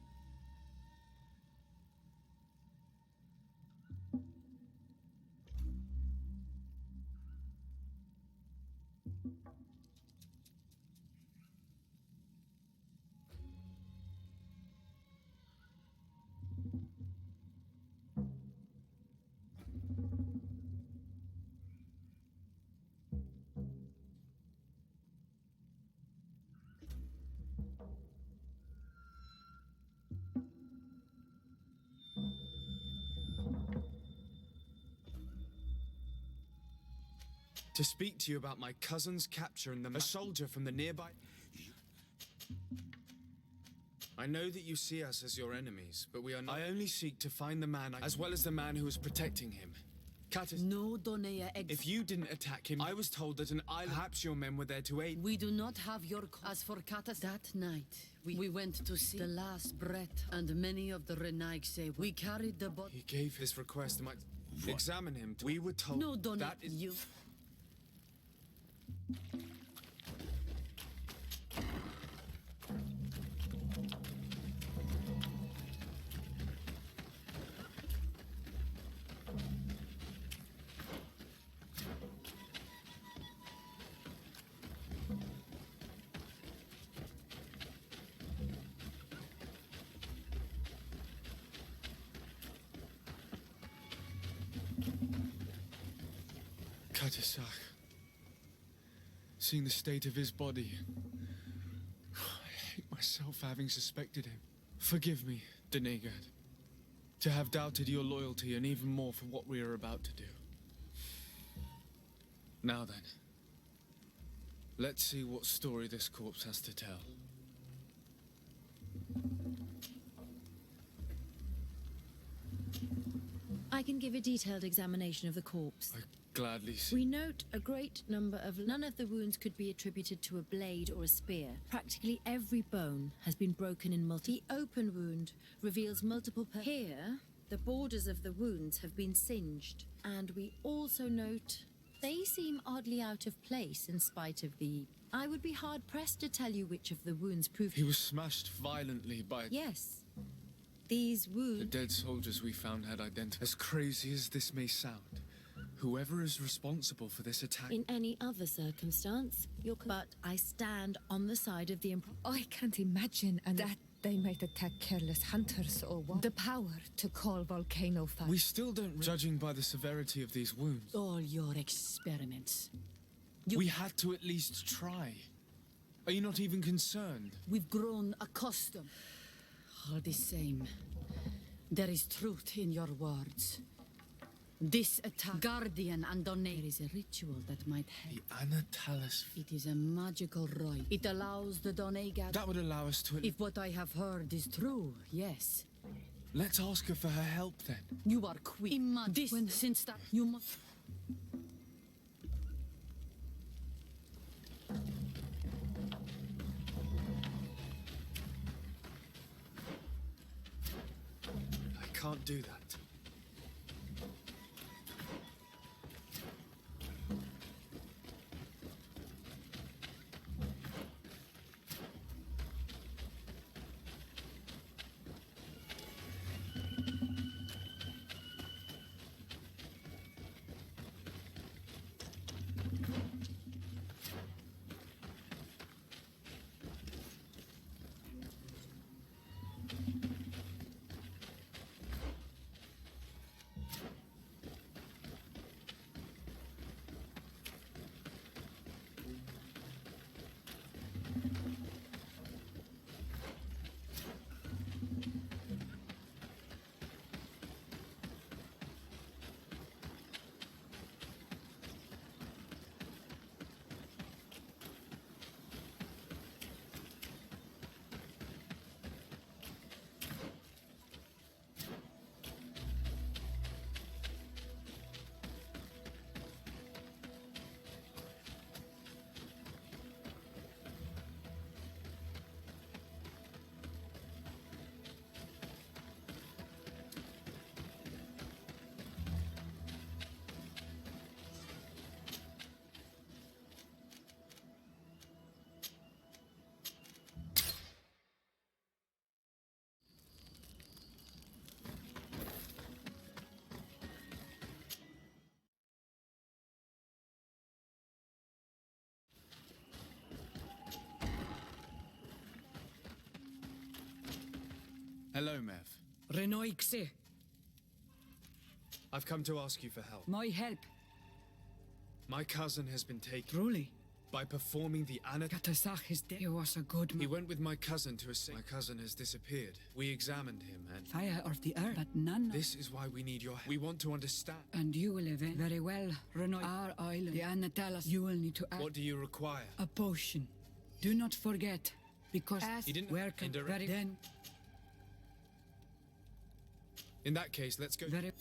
To speak to you about my cousin's capture and a soldier from the nearby... I know that you see us as your enemies, but we are not... I only seek to find the man, as well as the man who was protecting him. Catus... No, Donea If you didn't attack him, I was told that an island... Perhaps your men were there to aid... We do not have your... As for Catus, that night, we went to see the last breath, and many of the Renaigse. We carried the body... He gave his request and might examine him. We were told... No, Donea, that is... you... Katisak. Seeing the state of his body, I hate myself for having suspected him. Forgive me, Denegard, to have doubted your loyalty and even more for what we are about to do. Now then, let's see what story this corpse has to tell. I can give a detailed examination of the corpse. Gladly see. We note a great number of... None of the wounds could be attributed to a blade or a spear. Practically every bone has been broken in multiple... The open wound reveals multiple... Here, the borders of the wounds have been singed. And we also note... They seem oddly out of place in spite of the... I would be hard-pressed to tell you which of the wounds proved... He was smashed violently by... Yes. These wounds... The dead soldiers we found had identified... As crazy as this may sound, whoever is responsible for this attack... In any other circumstance, but I stand on the side of the... I can't imagine that they might attack careless hunters or what. The power to call volcano fire. We still don't... Judging by the severity of these wounds... All your experiments. We had to at least try. Are you not even concerned? We've grown accustomed. All the same, there is truth in your words. This attack, Guardian and Donate, there is a ritual that might help. The Anatalis. It is a magical rite. It allows the Donegad... That would allow us to... If what I have heard is true, yes. Let's ask her for her help, then. You are quick. Imagine since that you must... I can't do that. Hello, Mev. Renoixe, I've come to ask you for help. my help. My cousin has been taken. Truly? By performing the Katasach is dead. He was a good man. He went with my cousin to a... My cousin has disappeared. We examined him and... Fire of the earth, but none. This is why we need your help. We want to understand. And you will event. Very well, Renoy. Our island. The Anatalas. You will need to act. What do you require? A potion. Do not forget, because He didn't... where can very then. In that case, let's go... Very...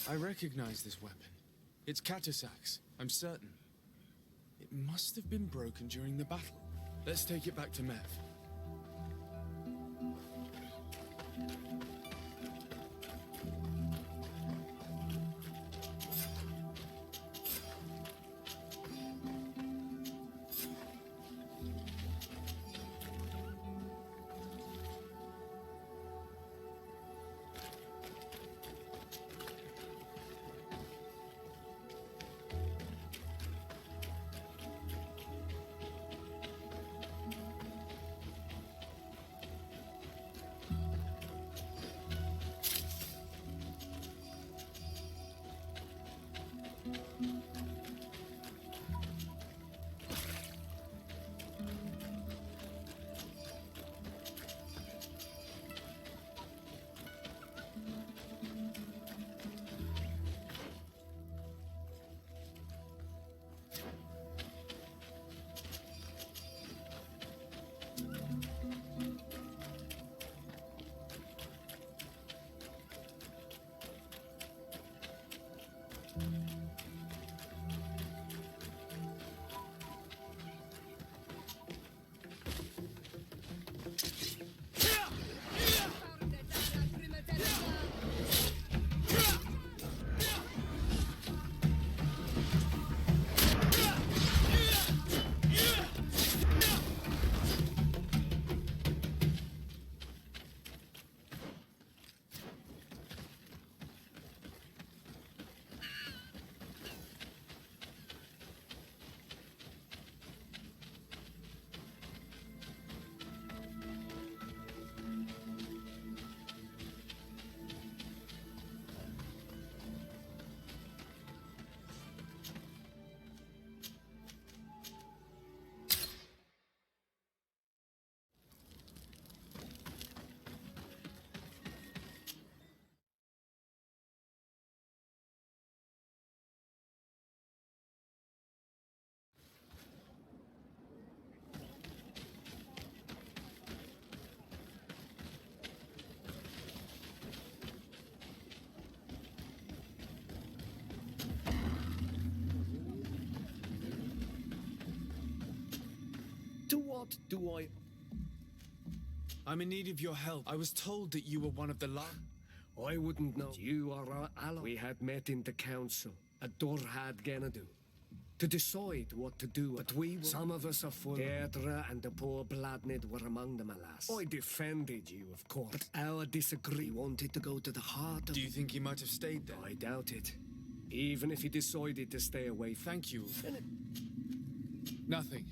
I recognize this weapon. It's Katasak's, I'm certain. It must have been broken during the battle. Let's take it back to Mev. What do I... I'm in need of your help. I was told that you were one of the I wouldn't know. You are our ally. We had met in the council at Dorhad Genadu to decide what to do, but we were... Some of us are full. Deirdre and the poor Bladnid were among them, alas. I defended you, of course, but our disagree wanted to go to the heart of... Do you think he might have stayed there? I doubt it. Even if he decided to stay away from... Thank you. Nothing.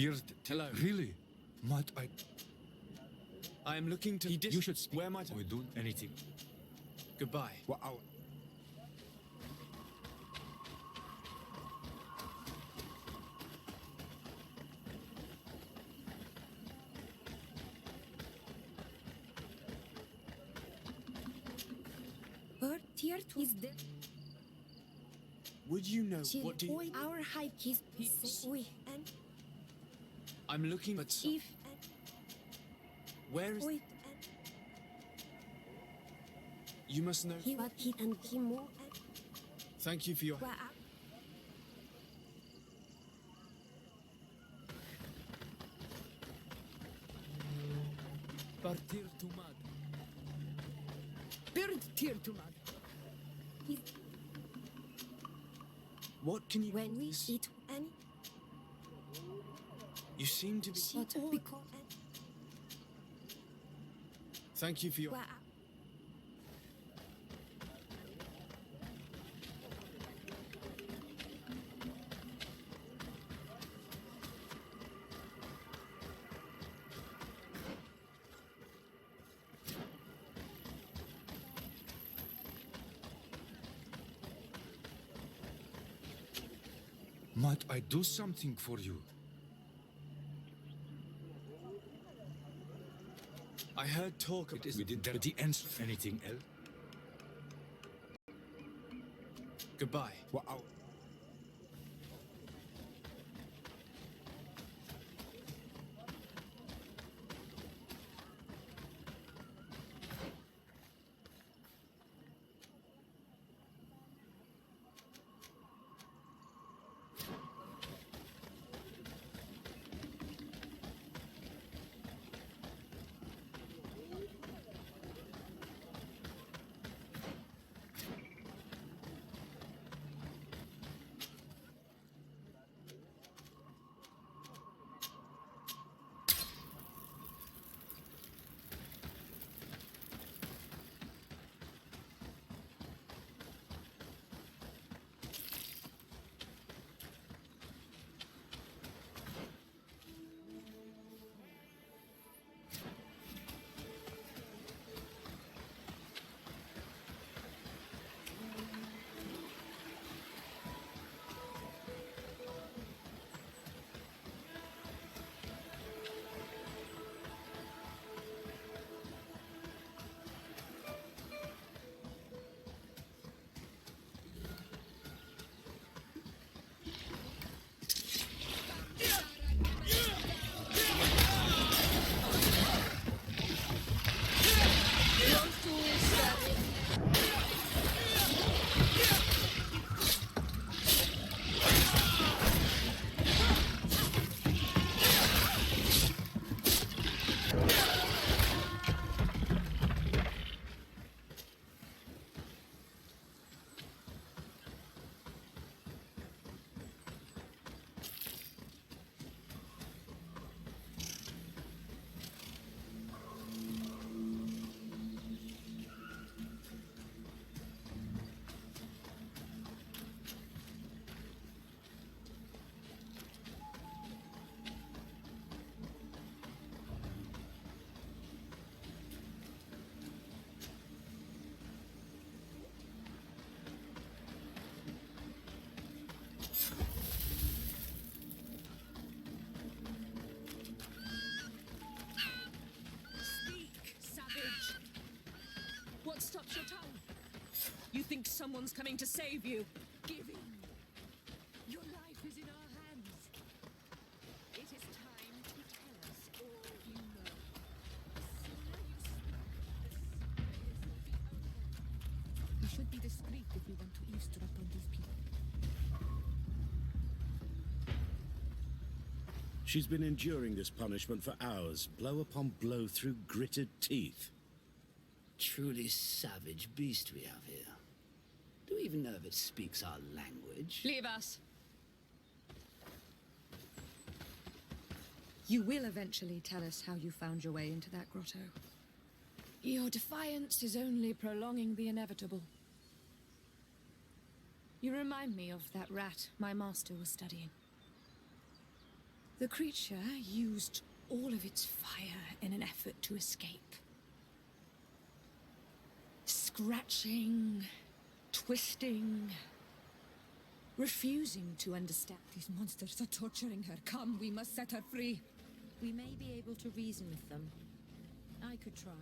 Beard. Hello. Really? Might I? I am looking to... You should speak. Where might I... We do anything. Goodbye. Wow. Her tear is dead. Would you know what do you... Our hype is we and I'm looking at... if Where is... and You must know... he what he and he more Thank you for your... Partir to mud. Bird tear to mud. What can you... when we eat and You seem to be... because Thank you for your... Might I do something for you? I heard talk of... It is we did the ends. Anything else? Goodbye. Wow. What stops your tongue? You think someone's coming to save you? Give in. Your life is in our hands. It is time to tell us all you know. We should be discreet if we want to eavesdrop on these people. She's been enduring this punishment for hours, blow upon blow through gritted teeth. Truly savage beast we have here. Do we even know if it speaks our language? Leave us. You will eventually tell us how you found your way into that grotto. Your defiance is only prolonging the inevitable. You remind me of that rat my master was studying. The creature used all of its fire in an effort to escape. Scratching, twisting, refusing to understand. These monsters are torturing her. Come, we must set her free. We may be able to reason with them. I could try.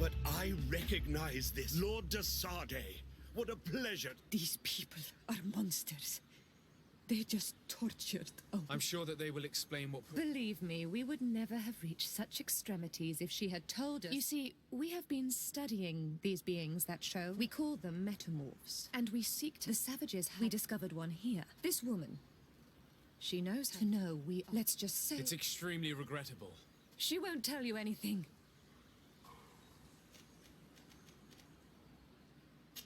But I recognize this. Lord de Sardet. What a pleasure. These people are monsters. They just tortured. Oh. I'm sure that they will explain what... Believe me, we would never have reached such extremities if she had told us. You see, we have been studying these beings that show. We call them metamorphs. And we seek to... The savages have... We discovered one here. This woman. She knows how to know we... Let's just say... It's extremely regrettable. She won't tell you anything.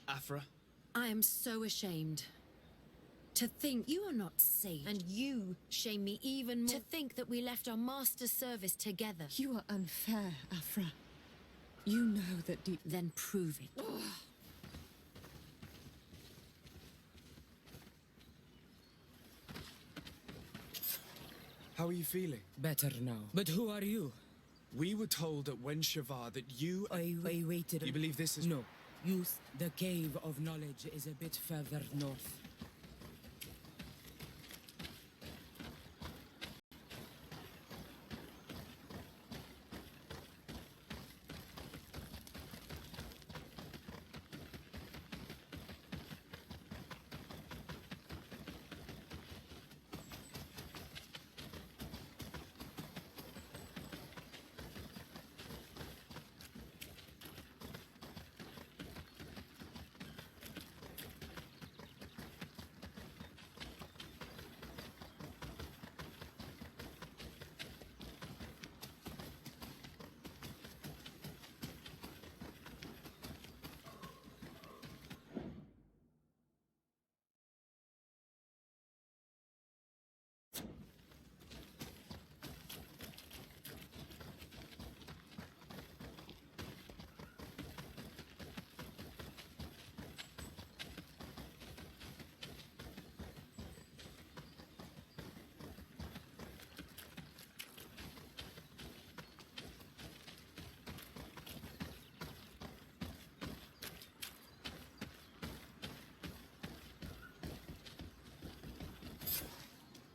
Afra? I am so ashamed. To think you are not safe, and you shame me even more. To think that we left our master's service together. You are unfair, Afra. You know that deep... Then prove it. How are you feeling? Better now. But who are you? We were told at Wen Shavar that you... I waited... You believe this is... No. Youth, the Cave of Knowledge is a bit further north.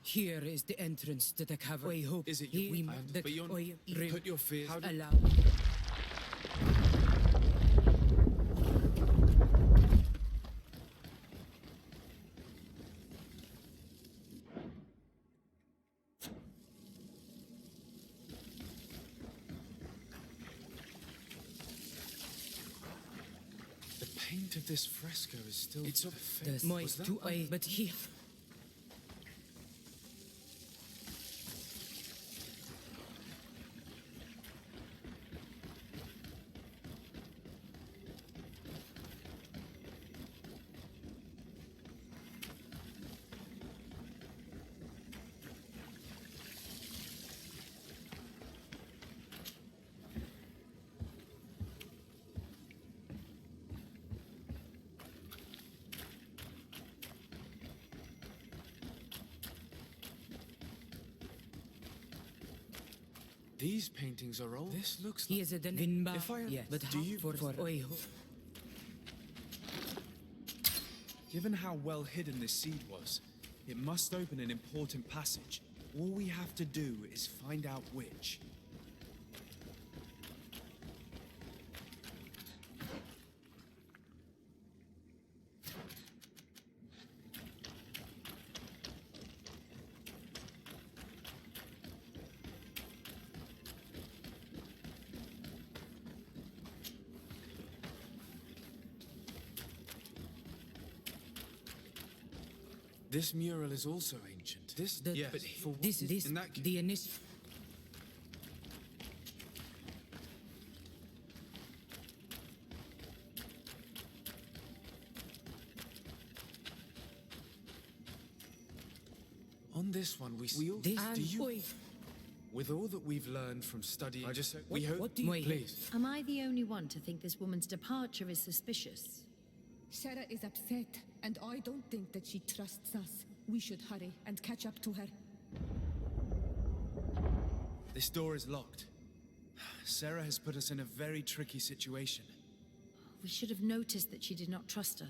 Here is the entrance to the cavern. I hope. Is it you? But you're... Put your fears... Allow. The paint of this fresco is still... It's of... But he... These paintings are old. This looks like... He is a Vinba. If I... Yes. But do you... Given how well hidden this seed was, it must open an important passage. All we have to do is find out which. This mural is also ancient. This, yes. But for this, in that case, the initial. On this one, we all... This... Do you... Oi. With all that we've learned from studying... we hope... What do you... Please. Am I the only one to think this woman's departure is suspicious? Sarah is upset, and I don't think that she trusts us. We should hurry and catch up to her. This door is locked. Sarah has put us in a very tricky situation. We should have noticed that she did not trust her.